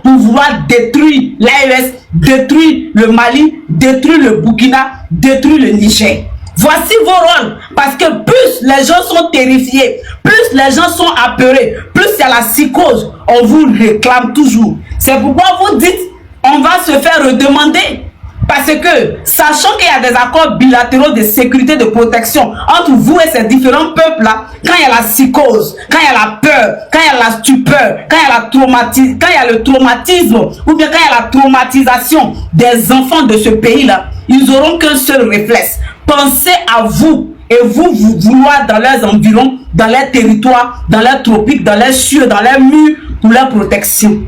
pour vouloir détruire l'ARS, détruire le Mali, détruire le Burkina, détruire le Niger. Voici vos rôles. Parce que plus les gens sont terrifiés, plus les gens sont apeurés, plus il y a la psychose, on vous réclame toujours. C'est pourquoi vous dites, on va se faire redemander. Parce que, sachant qu'il y a des accords bilatéraux de sécurité, de protection entre vous et ces différents peuples-là, quand il y a la psychose, quand il y a la peur, quand il y a la stupeur, quand il y a le traumatisme, ou bien quand il y a la traumatisation des enfants de ce pays-là, ils n'auront qu'un seul réflexe. Pensez à vous et vous vouloir dans leurs environs, dans leurs territoires, dans leurs tropiques, dans leurs cieux, dans leurs murs, pour leur protection.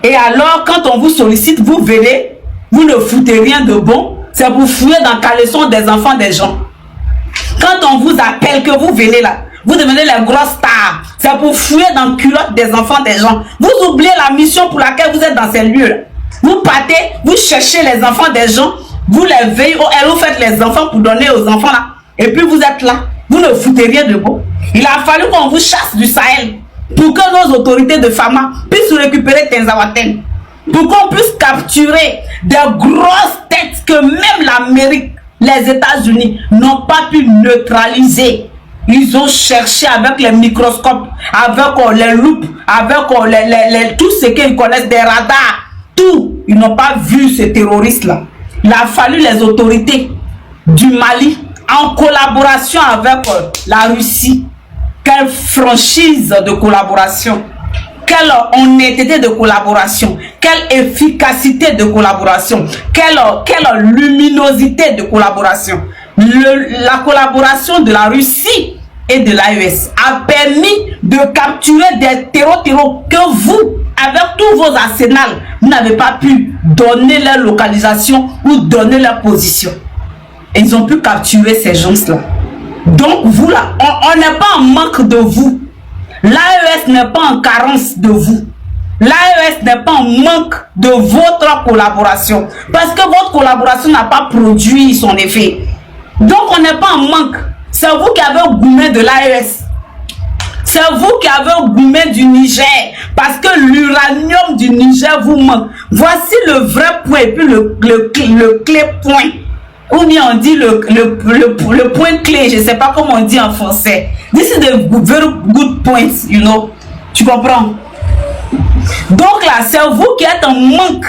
Et alors, quand on vous sollicite, vous venez. Vous ne foutez rien de bon, c'est pour fouiller dans le caleçon des enfants des gens. Quand on vous appelle, que vous venez là, vous devenez les grosses stars. C'est pour fouiller dans le culotte des enfants des gens. Vous oubliez la mission pour laquelle vous êtes dans ces lieux-là. Vous partez, vous cherchez les enfants des gens, vous les veillez, vous faites les enfants pour donner aux enfants là. Et puis vous êtes là, vous ne foutez rien de bon. Il a fallu qu'on vous chasse du Sahel pour que nos autorités de Fama puissent récupérer Tinzawaten. pour qu'on puisse capturer des grosses têtes que même l'Amérique, les États-Unis n'ont pas pu neutraliser. Ils ont cherché avec les microscopes, avec les loupes, avec tout ce qu'ils connaissent, des radars, tout. Ils n'ont pas vu ces terroristes-là. Il a fallu les autorités du Mali, en collaboration avec la Russie. Quelle franchise de collaboration, quelle honnêteté de collaboration, quelle efficacité de collaboration, quelle luminosité de collaboration. La collaboration de la Russie et de l'AES a permis de capturer des terreaux que vous, avec tous vos arsenals, vous n'avez pas pu donner leur localisation ou donner leur position. Et ils ont pu capturer ces gens-là. Donc vous là, on n'est pas en manque de vous. L'AES n'est pas en carence de vous. L'AES n'est pas en manque de votre collaboration. Parce que votre collaboration n'a pas produit son effet. Donc on n'est pas en manque. C'est vous qui avez gourmé de l'AES. C'est vous qui avez gourmé du Niger. Parce que l'uranium du Niger vous manque. Voici le vrai point et puis le clé point. Ou bien on dit le point clé, je ne sais pas comment on dit en français. This is the very good point, you know. Tu comprends? Donc là, c'est vous qui êtes en manque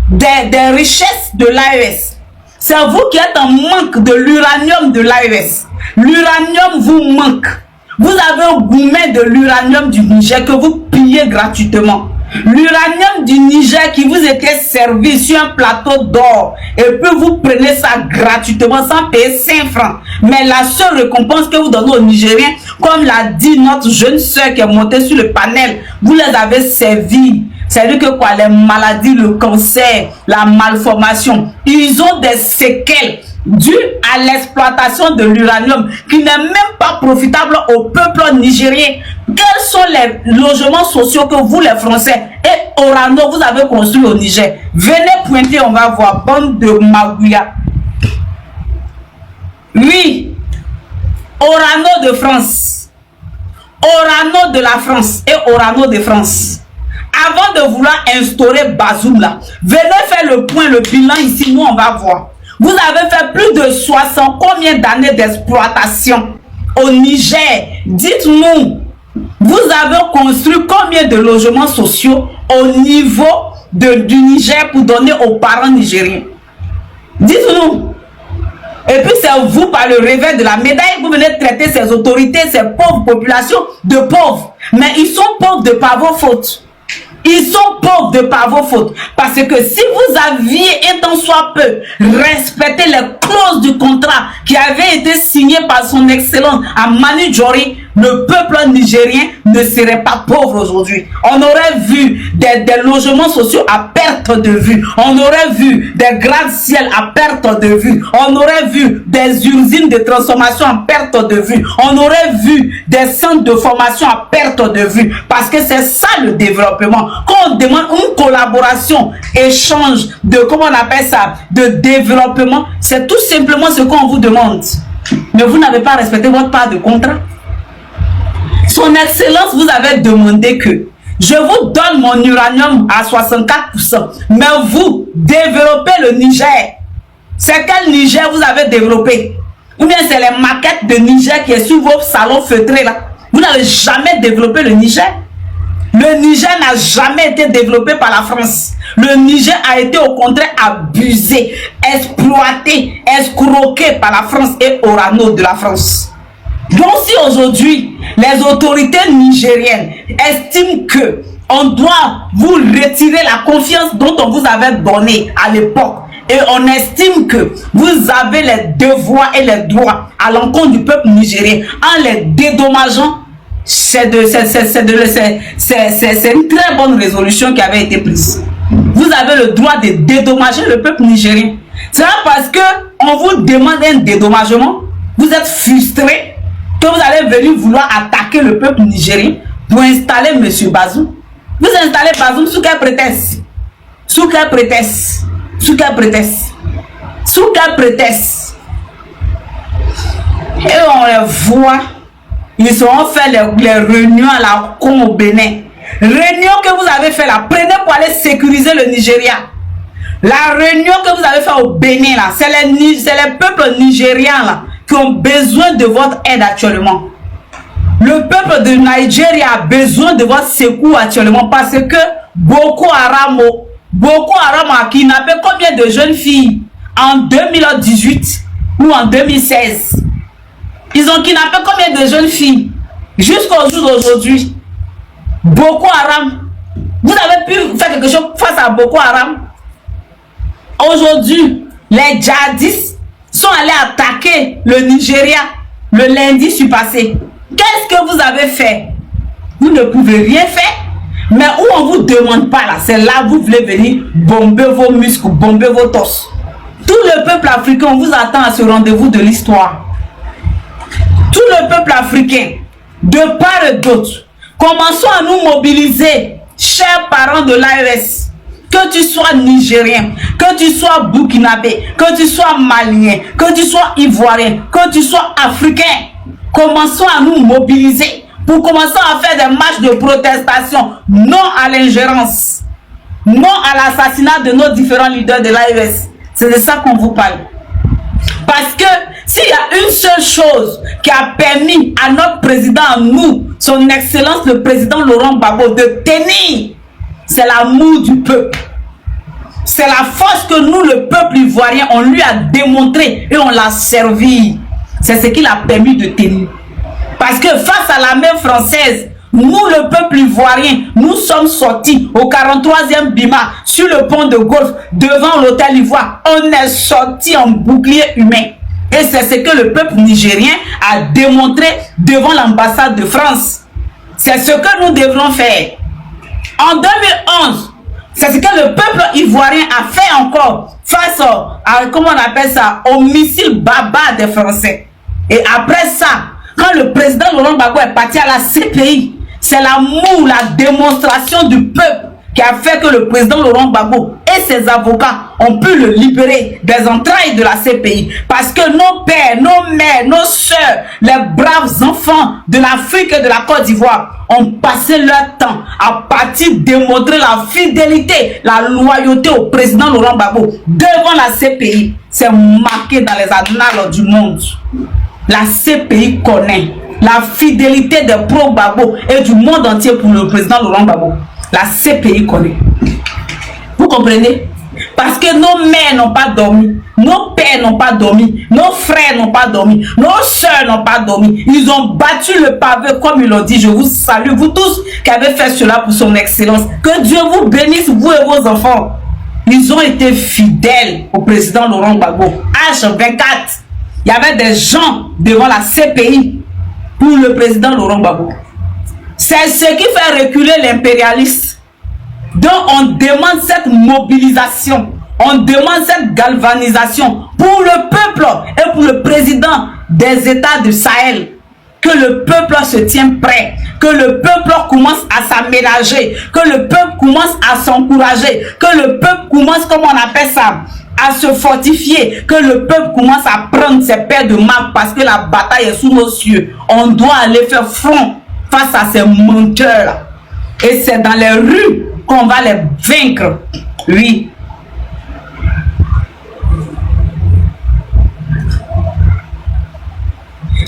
des richesses de l'AES. C'est vous qui êtes en manque de l'uranium de l'AES. L'uranium vous manque. Vous avez gourmé de l'uranium du Niger que vous pillez gratuitement. L'uranium du Niger qui vous était servi sur un plateau d'or et puis vous prenez ça gratuitement sans payer 5 francs. Mais la seule récompense que vous donnez aux Nigériens, comme l'a dit notre jeune soeur qui est montée sur le panel, vous les avez servis. C'est-à-dire que quoi, les maladies, le cancer, la malformation, ils ont des séquelles dues à l'exploitation de l'uranium qui n'est même pas profitable au peuple nigérien. Quels sont les logements sociaux que vous, les Français et Orano, vous avez construits au Niger? Venez pointer, on va voir. Bande de magouillas. Oui. Orano de France. Orano de la France et Orano de France. Avant de vouloir instaurer Bazoum là, venez faire le point, le bilan ici, nous on va voir. Vous avez fait plus de 60 combien d'années d'exploitation au Niger? Dites-nous, vous avez construit combien de logements sociaux au niveau du Niger pour donner aux parents nigériens? Dites-nous. Et puis c'est vous, par le revers de la médaille, vous venez traiter ces autorités, ces pauvres populations de pauvres. Mais ils sont pauvres de par vos fautes. Ils sont pauvres de par vos fautes. Parce que si vous aviez, étant soit peu, respecté les clauses du contrat qui avait été signé par son excellence à Manu Djori, le peuple nigérien ne serait pas pauvre aujourd'hui. On aurait vu des logements sociaux à perte de vue. On aurait vu des gratte-ciel à perte de vue. On aurait vu des usines de transformation à perte de vue. On aurait vu des centres de formation à perte de vue. Parce que c'est ça le développement. Quand on demande une collaboration, échange de, comment on appelle ça, de développement, c'est tout simplement ce qu'on vous demande. Mais vous n'avez pas respecté votre part de contrat. Son Excellence vous avait demandé que je vous donne mon uranium à 64%, mais vous développez le Niger. C'est quel Niger vous avez développé? Ou bien c'est les maquettes de Niger qui est sur vos salons feutrés là? Vous n'avez jamais développé le Niger. Le Niger n'a jamais été développé par la France. Le Niger a été au contraire abusé, exploité, escroqué par la France et Orano de la France. Donc si aujourd'hui, les autorités nigériennes estiment que on doit vous retirer la confiance dont on vous avait donné à l'époque, et on estime que vous avez les devoirs et les droits à l'encontre du peuple nigérien en les dédommageant, c'est une très bonne résolution qui avait été prise. Vous avez le droit de dédommager le peuple nigérien. C'est parce que on vous demande un dédommagement, vous êtes frustré, que vous allez venir vouloir attaquer le peuple nigérien pour installer M. Bazoum. Vous installez Bazoum sous quel prétexte? Sous quel prétexte? Sous quel prétexte? Sous quel prétexte? Et on les voit, ils ont fait les réunions à la con au Bénin. réunion que vous avez fait là, prenez pour aller sécuriser le Nigeria. La réunion que vous avez fait au Bénin là, c'est les peuples nigérians là qui ont besoin de votre aide actuellement. Le peuple de Nigeria a besoin de votre secours actuellement parce que Boko Haram a kidnappé combien de jeunes filles en 2018 ou en 2016? Ils ont kidnappé combien de jeunes filles jusqu'au jour d'aujourd'hui? Boko Haram, vous avez pu faire quelque chose face à Boko Haram? Aujourd'hui, les djihadistes sont allés attaquer le Nigeria le lundi surpassé. Qu'est-ce que vous avez fait? Vous ne pouvez rien faire. Mais où on ne vous demande pas là, c'est là où vous voulez venir bomber vos muscles, bomber vos torses. Tout le peuple africain vous attend à ce rendez-vous de l'histoire. Tout le peuple africain, de part et d'autre, commençons à nous mobiliser, chers parents de l'AES. Que tu sois nigérien, que tu sois burkinabé, que tu sois malien, que tu sois ivoirien, que tu sois africain, commençons à nous mobiliser pour commencer à faire des marches de protestation, non à l'ingérence, non à l'assassinat de nos différents leaders de l'AES. C'est de ça qu'on vous parle. Parce que s'il y a une seule chose qui a permis à notre président, à nous, son excellence le président Laurent Gbagbo, de tenir, c'est l'amour du peuple. C'est la force que nous, le peuple ivoirien, on lui a démontré et on l'a servi. C'est ce qui l'a permis de tenir. Parce que face à l'armée française, nous, le peuple ivoirien, nous sommes sortis au 43e Bima, sur le pont de Golfe, devant l'hôtel Ivoire. On est sortis en bouclier humain. Et c'est ce que le peuple nigérien a démontré devant l'ambassade de France. C'est ce que nous devrons faire. En 2011, c'est ce que le peuple ivoirien a fait encore face à, comment on appelle ça, au missile Baba des Français. Et après ça, quand le président Laurent Gbagbo est parti à la CPI, c'est l'amour, la démonstration du peuple qui a fait que le président Laurent Gbagbo et ses avocats ont pu le libérer des entrailles de la CPI. Parce que nos pères, nos mères, nos soeurs, les braves enfants de l'Afrique et de la Côte d'Ivoire ont passé leur temps à partir démontrer la fidélité, la loyauté au président Laurent Gbagbo devant la CPI. C'est marqué dans les annales du monde. La CPI connaît la fidélité des pro-Gbagbo et du monde entier pour le président Laurent Gbagbo. La CPI connaît. Vous comprenez? Parce que nos mères n'ont pas dormi, nos pères n'ont pas dormi, nos frères n'ont pas dormi, nos soeurs n'ont pas dormi. Ils ont battu le pavé comme ils l'ont dit. Je vous salue, vous tous qui avez fait cela pour son excellence. Que Dieu vous bénisse, vous et vos enfants. Ils ont été fidèles au président Laurent Gbagbo. H24, il y avait des gens devant la CPI pour le président Laurent Gbagbo. C'est ce qui fait reculer l'impérialiste. Donc on demande cette mobilisation, on demande cette galvanisation pour le peuple et pour le président des États du Sahel. Que le peuple se tienne prêt, que le peuple commence à s'aménager, que le peuple commence à s'encourager, que le peuple commence, comme on appelle ça, à se fortifier, que le peuple commence à prendre ses paires de marques parce que la bataille est sous nos cieux. On doit aller faire front face à ces menteurs-là. Et c'est dans les rues qu'on va les vaincre. Oui.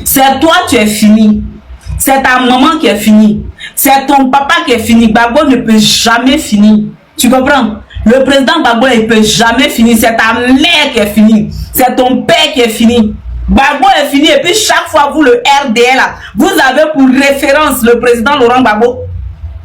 C'est toi, tu es fini. C'est ta maman qui est finie. C'est ton papa qui est fini. Gbagbo ne peut jamais finir. Tu comprends? Le président Gbagbo, il ne peut jamais finir. C'est ta mère qui est finie. C'est ton père qui est fini. Gbagbo est fini et puis chaque fois vous le RDL là, vous avez pour référence le président Laurent Gbagbo.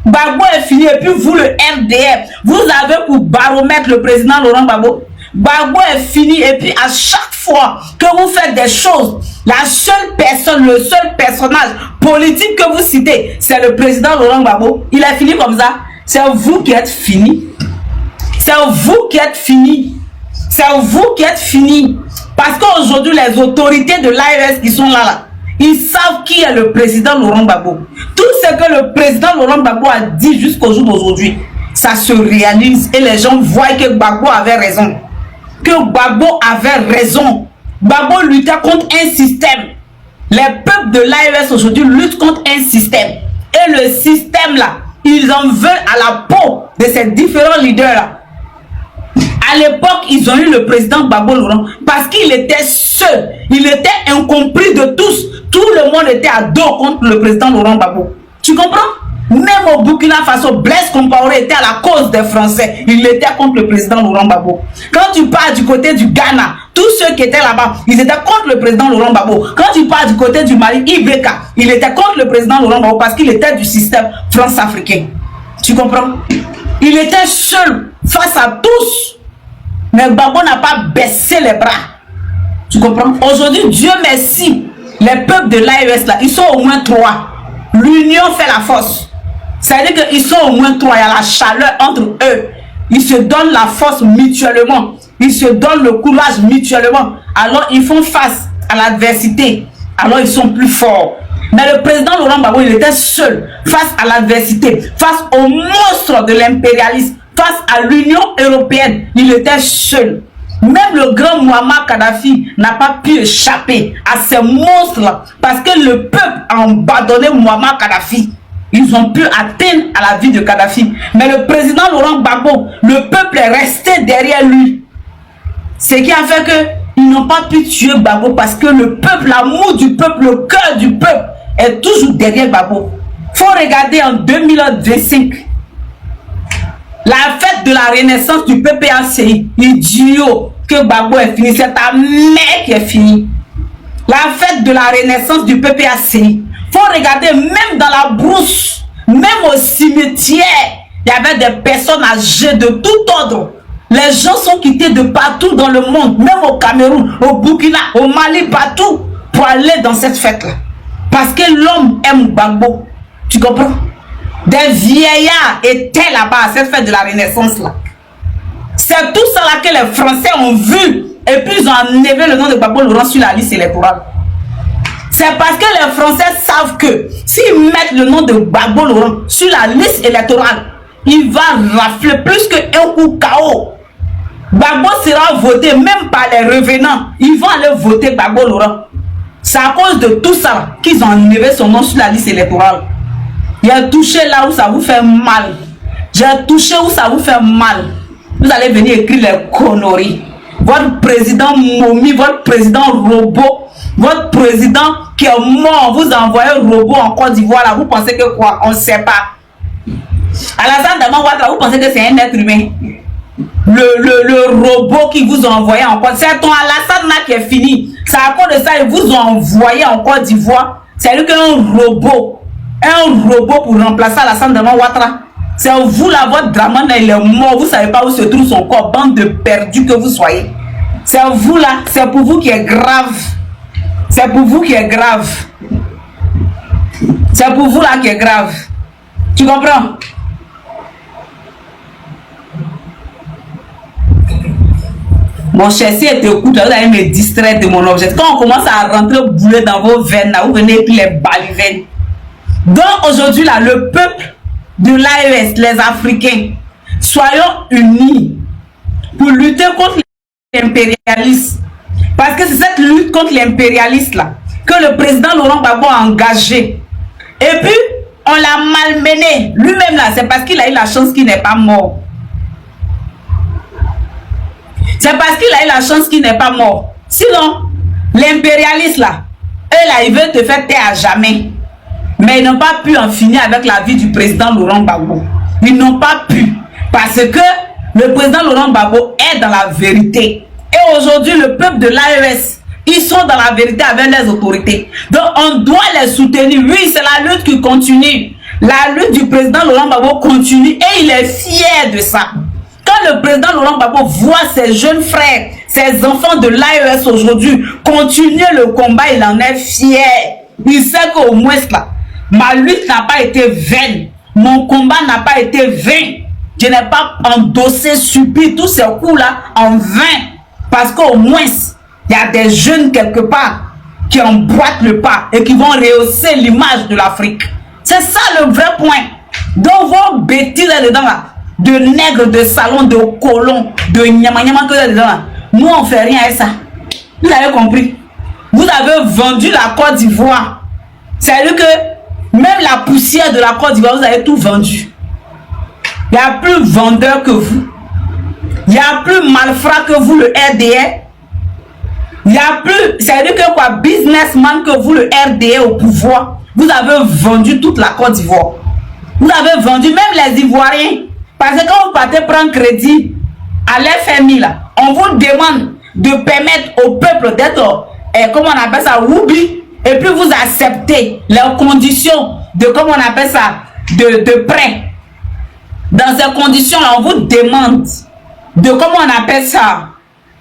Gbagbo est fini et puis vous le RDL, vous avez pour baromètre le président Laurent Gbagbo. Gbagbo est fini et puis à chaque fois que vous faites des choses, la seule personne, le seul personnage politique que vous citez, c'est le président Laurent Gbagbo. Il est fini comme ça. C'est vous qui êtes fini. C'est vous qui êtes fini. C'est vous qui êtes fini. Parce qu'aujourd'hui, les autorités de l'AES qui sont là, ils savent qui est le président Laurent Gbagbo. Tout ce que le président Laurent Gbagbo a dit jusqu'au jour d'aujourd'hui, ça se réalise et les gens voient que Gbagbo avait raison. Que Gbagbo avait raison. Gbagbo luttait contre un système. Les peuples de l'AES aujourd'hui luttent contre un système. Et le système là, ils en veulent à la peau de ces différents leaders-là. À l'époque, ils ont eu le président Gbagbo Laurent parce qu'il était seul. Il était incompris de tous. Tout le monde était à dos contre le président Laurent Gbagbo. Tu comprends? Même au Burkina Faso, Blaise Compaoré était à la cause des Français. Il était contre le président Laurent Gbagbo. Quand tu pars du côté du Ghana, tous ceux qui étaient là-bas, ils étaient contre le président Laurent Gbagbo. Quand tu pars du côté du Mali, Ibeka, il était contre le président Laurent Gbagbo parce qu'il était du système France-africain. Tu comprends? Il était seul face à tous. Mais Gbagbo n'a pas baissé les bras. Tu comprends? Aujourd'hui, Dieu merci, les peuples de l'AES là, ils sont au moins 3. L'union fait la force. C'est-à-dire qu'ils sont au moins 3. Il y a la chaleur entre eux. Ils se donnent la force mutuellement. Ils se donnent le courage mutuellement. Alors ils font face à l'adversité. Alors ils sont plus forts. Mais le président Laurent Gbagbo, il était seul face à l'adversité, face au monstre de l'impérialisme, face à l'Union européenne. Il était seul. Même le grand Muammar Kadhafi n'a pas pu échapper à ces monstres-là parce que le peuple a abandonné Muammar Kadhafi. Ils ont pu atteindre à la vie de Kadhafi. Mais le président Laurent Gbagbo, le peuple est resté derrière lui. Ce qui a fait qu'ils n'ont pas pu tuer Gbagbo parce que le peuple, l'amour du peuple, le cœur du peuple est toujours derrière Gbagbo. Il faut regarder en 2025. La fête de la renaissance du PPACI, idiot que Gbagbo est fini, c'est ta mère qui est finie. La fête de la renaissance du PPACI, faut regarder même dans la brousse, même au cimetière, il y avait des personnes âgées de tout ordre. Les gens sont quittés de partout dans le monde, même au Cameroun, au Burkina, au Mali, partout, pour aller dans cette fête-là. Parce que l'homme aime Gbagbo. Tu comprends? Des vieillards étaient là-bas à cette fête de la Renaissance là. C'est tout ça là que les Français ont vu. Et puis ils ont enlevé le nom de Gbagbo Laurent sur la liste électorale. C'est parce que les Français savent que s'ils mettent le nom de Gbagbo Laurent sur la liste électorale, il va rafler plus qu'un coup KO. Gbagbo sera voté même par les revenants. Ils vont aller voter Gbagbo Laurent. C'est à cause de tout ça qu'ils ont enlevé son nom sur la liste électorale. J'ai touché là où ça vous fait mal. J'ai touché où ça vous fait mal. Vous allez venir écrire les conneries. Votre président momie, votre président robot, votre président qui est mort, vous envoyez un robot en Côte d'Ivoire là, vous pensez que quoi? On ne sait pas. Alassane Dramane Ouattara, vous pensez que c'est un être humain? Le robot qui vous a envoyé en Côte d'Ivoire, c'est ton Alassane là qui est fini. C'est à cause de ça qu'ils vous ont envoyé en Côte d'Ivoire. C'est lui qui est un robot. Un robot pour remplacer Alassane Dramane Ouattara. C'est vous là, votre Dramane, il est mort. Vous ne savez pas où se trouve son corps. Bande de perdus que vous soyez. C'est vous là, c'est pour vous qui est grave. C'est pour vous qui est grave. C'est pour vous là qui est grave. Tu comprends? Mon cher, si elle t'écoute, vous allez me distraire de mon objet. Quand on commence à rentrer bouler dans vos veines, là, vous venez et puis les baliveines. Donc aujourd'hui, là, le peuple de l'AES, les Africains, soyons unis pour lutter contre l'impérialisme. Parce que c'est cette lutte contre l'impérialisme là que le président Laurent Gbagbo a engagé. Et puis, on l'a malmené. Lui-même là, c'est parce qu'il a eu la chance qu'il n'est pas mort. C'est parce qu'il a eu la chance qu'il n'est pas mort. Sinon, l'impérialiste là, eux là, ils veulent te faire taire à jamais. Mais ils n'ont pas pu en finir avec la vie du président Laurent Gbagbo. Ils n'ont pas pu. Parce que le président Laurent Gbagbo est dans la vérité. Et aujourd'hui, le peuple de l'AES, ils sont dans la vérité avec les autorités. Donc, on doit les soutenir. Oui, c'est la lutte qui continue. La lutte du président Laurent Gbagbo continue et il est fier de ça. Quand le président Laurent Gbagbo voit ses jeunes frères, ses enfants de l'AES aujourd'hui continuer le combat, il en est fier. Il sait qu'au moins là, ma lutte n'a pas été vaine. Mon combat n'a pas été vain. Je n'ai pas endossé, subi tous ces coups-là en vain. Parce qu'au moins, il y a des jeunes quelque part qui emboîtent le pas et qui vont rehausser l'image de l'Afrique. C'est ça le vrai point. Donc vos bêtises là-dedans, là, de nègres, de salons, de colons, de nyama-nyama que là-dedans, là, nous on fait rien avec ça. Vous avez compris? Vous avez vendu la Côte d'Ivoire. C'est-à-dire que même la poussière de la Côte d'Ivoire, vous avez tout vendu. Il n'y a plus vendeur que vous. Il n'y a plus malfrat que vous, le RDR. Il n'y a plus, c'est-à-dire que quoi, businessman que vous, le RDR au pouvoir. Vous avez vendu toute la Côte d'Ivoire. Vous avez vendu même les Ivoiriens. Parce que quand vous partez prendre crédit à l'FMI, là, on vous demande de permettre au peuple d'être, comment on appelle ça, Woubi. Et puis vous acceptez les conditions de, comment on appelle ça, de prêt. Dans ces conditions-là, on vous demande de, comment on appelle ça,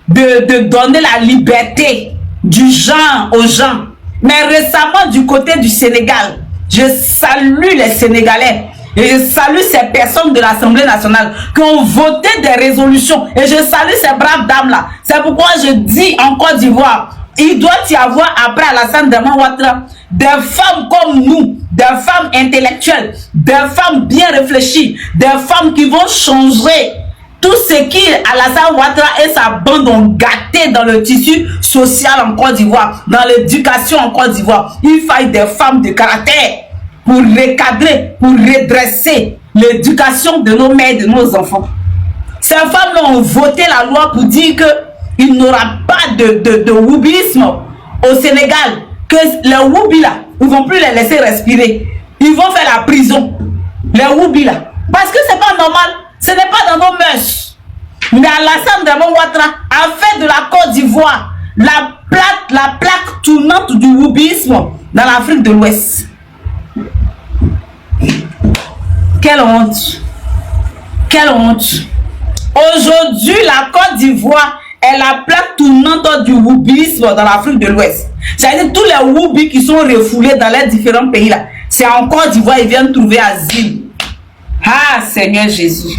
de donner la liberté du genre aux gens. Mais récemment, du côté du Sénégal, je salue les Sénégalais et je salue ces personnes de l'Assemblée nationale qui ont voté des résolutions. Et je salue ces braves dames-là. C'est pourquoi je dis en Côte d'Ivoire, il doit y avoir après Alassane Draman Ouattara des femmes comme nous, des femmes intellectuelles, des femmes bien réfléchies, des femmes qui vont changer tout ce qui Alassane Ouattara et sa bande ont gâté dans le tissu social en Côte d'Ivoire, dans l'éducation en Côte d'Ivoire. Il faille des femmes de caractère pour recadrer, pour redresser l'éducation de nos mères et de nos enfants. Ces femmes ont voté la loi pour dire qu'il n'y aura pas de woubisme au Sénégal, que les woubis là, ils ne vont plus les laisser respirer. Ils vont faire la prison, les woubis là. Parce que c'est pas normal, ce n'est pas dans nos mœurs. Mais Alassane Draman Ouattara a fait de la Côte d'Ivoire la plaque tournante du woubisme dans l'Afrique de l'Ouest. Quelle honte! Quelle honte! Aujourd'hui, la Côte d'Ivoire est la plaque tournante du woubisme dans l'Afrique de l'Ouest. C'est-à-dire tous les woubis qui sont refoulés dans les différents pays là, c'est en Côte d'Ivoire, ils viennent trouver asile. Ah, Seigneur Jésus.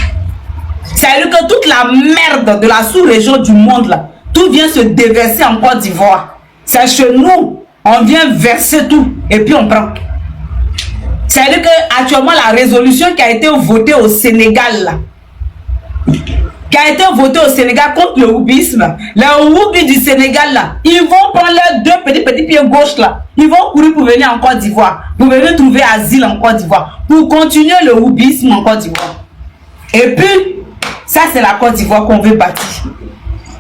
C'est-à-dire que toute la merde de la sous-région du monde là, tout vient se déverser en Côte d'Ivoire. C'est chez nous, on vient verser tout et puis on prend. C'est-à-dire que actuellement la résolution qui a été votée au Sénégal là, qui a été votée au Sénégal contre le woubisme, les woubis du Sénégal là, ils vont prendre leurs deux petits pieds gauche là, ils vont courir pour venir en Côte d'Ivoire, pour venir trouver asile en Côte d'Ivoire, pour continuer le woubisme en Côte d'Ivoire. Et puis, ça c'est la Côte d'Ivoire qu'on veut bâtir.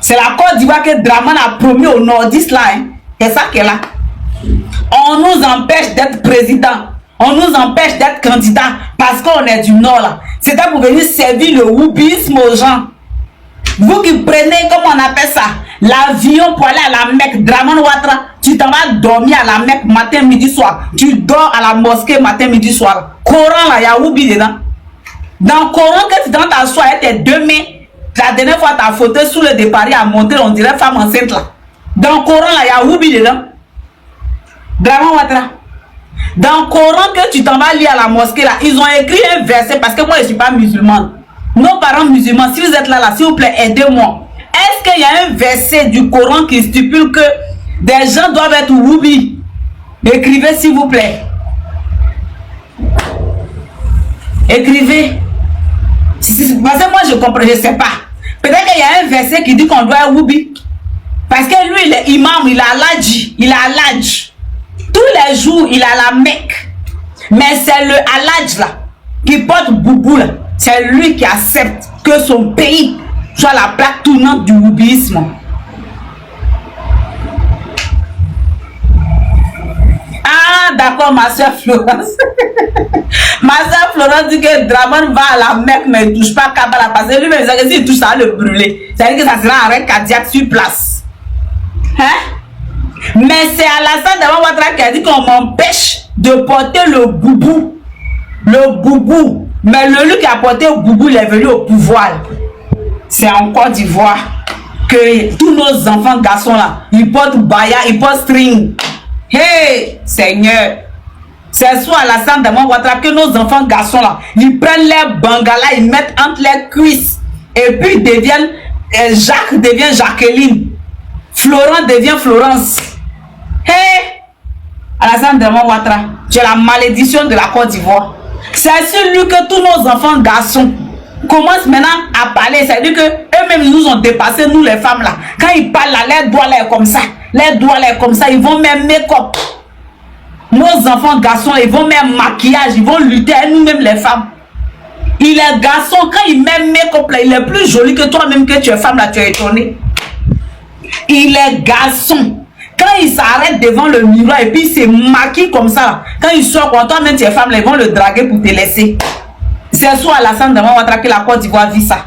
C'est la Côte d'Ivoire que Draman a promis aux nordistes là, hein. C'est ça qu'elle a. On nous empêche d'être président. On nous empêche d'être candidat parce qu'on est du nord là. C'était pour venir servir le woubisme aux gens. Vous qui prenez, comment on appelle ça, l'avion pour aller à la Mecque, Draman Ouattara, tu t'en vas dormir à la Mecque matin, midi, soir. Tu dors à la mosquée matin, midi, soir. Coran là, il y a woubi dedans. Dans le Coran, que tu t'en t'assois avec tes deux mains, la dernière fois ta fauteuil sous le départ à monter, on dirait femme enceinte là. Dans le Coran là, il y a woubi dedans. Draman Ouattara. Dans le Coran que tu t'en vas lire à la mosquée là, ils ont écrit un verset parce que moi je ne suis pas musulmane. Nos parents musulmans, si vous êtes là, s'il vous plaît, aidez-moi. Est-ce qu'il y a un verset du Coran qui stipule que des gens doivent être woubi? Écrivez s'il vous plaît. Écrivez. Parce que moi je comprends, je ne sais pas. Peut-être qu'il y a un verset qui dit qu'on doit être woubi. Parce que lui, il est imam, il a l'adj, il a l'adj. Tous les jours, il a la Mecque. Mais c'est le Haladj là, qui porte boubou là. C'est lui qui accepte que son pays soit la plaque tournante du woubisme. Ah, d'accord, ma soeur Florence. Ma soeur Florence dit que Draman va à la Mecque, mais il ne touche pas Kabbalah. Parce que lui-même, s'il touche, ça va le brûler. C'est-à-dire que ça sera un arrêt cardiaque sur place. Hein? Mais c'est Alassane Draman Ouattara qui a dit qu'on m'empêche de porter le boubou. Le boubou. Mais lui qui a porté le boubou, il est venu au pouvoir. C'est en Côte d'Ivoire que tous nos enfants garçons là, ils portent baya, ils portent string. Hey, Seigneur. C'est soit Alassane Draman Ouattara que nos enfants garçons là, ils prennent les bangalas, ils mettent entre les cuisses. Et puis ils deviennent, Jacques devient Jacqueline. Florent devient Florence. Hey, Alassane Draman Ouattara, tu es la malédiction de la Côte d'Ivoire. C'est celui que tous nos enfants garçons commencent maintenant à parler. C'est-à-dire que eux-mêmes nous ont dépassé, nous les femmes là. Quand ils parlent là, les doigts là comme ça. Les doigts là comme ça, ils vont même make-up. Nos enfants garçons, ils vont même maquillage, ils vont lutter avec nous-mêmes les femmes. Il est garçon, quand il met make-up là, il est plus joli que toi-même que tu es femme là, tu es étonné. Il est garçon. Quand il s'arrête devant le miroir et puis il se maquille comme ça, quand il sort, quand toi-même tu es femme là, ils vont le draguer pour te laisser. C'est soit Alassane Dramane Ouattara que la Côte d'Ivoire vit ça.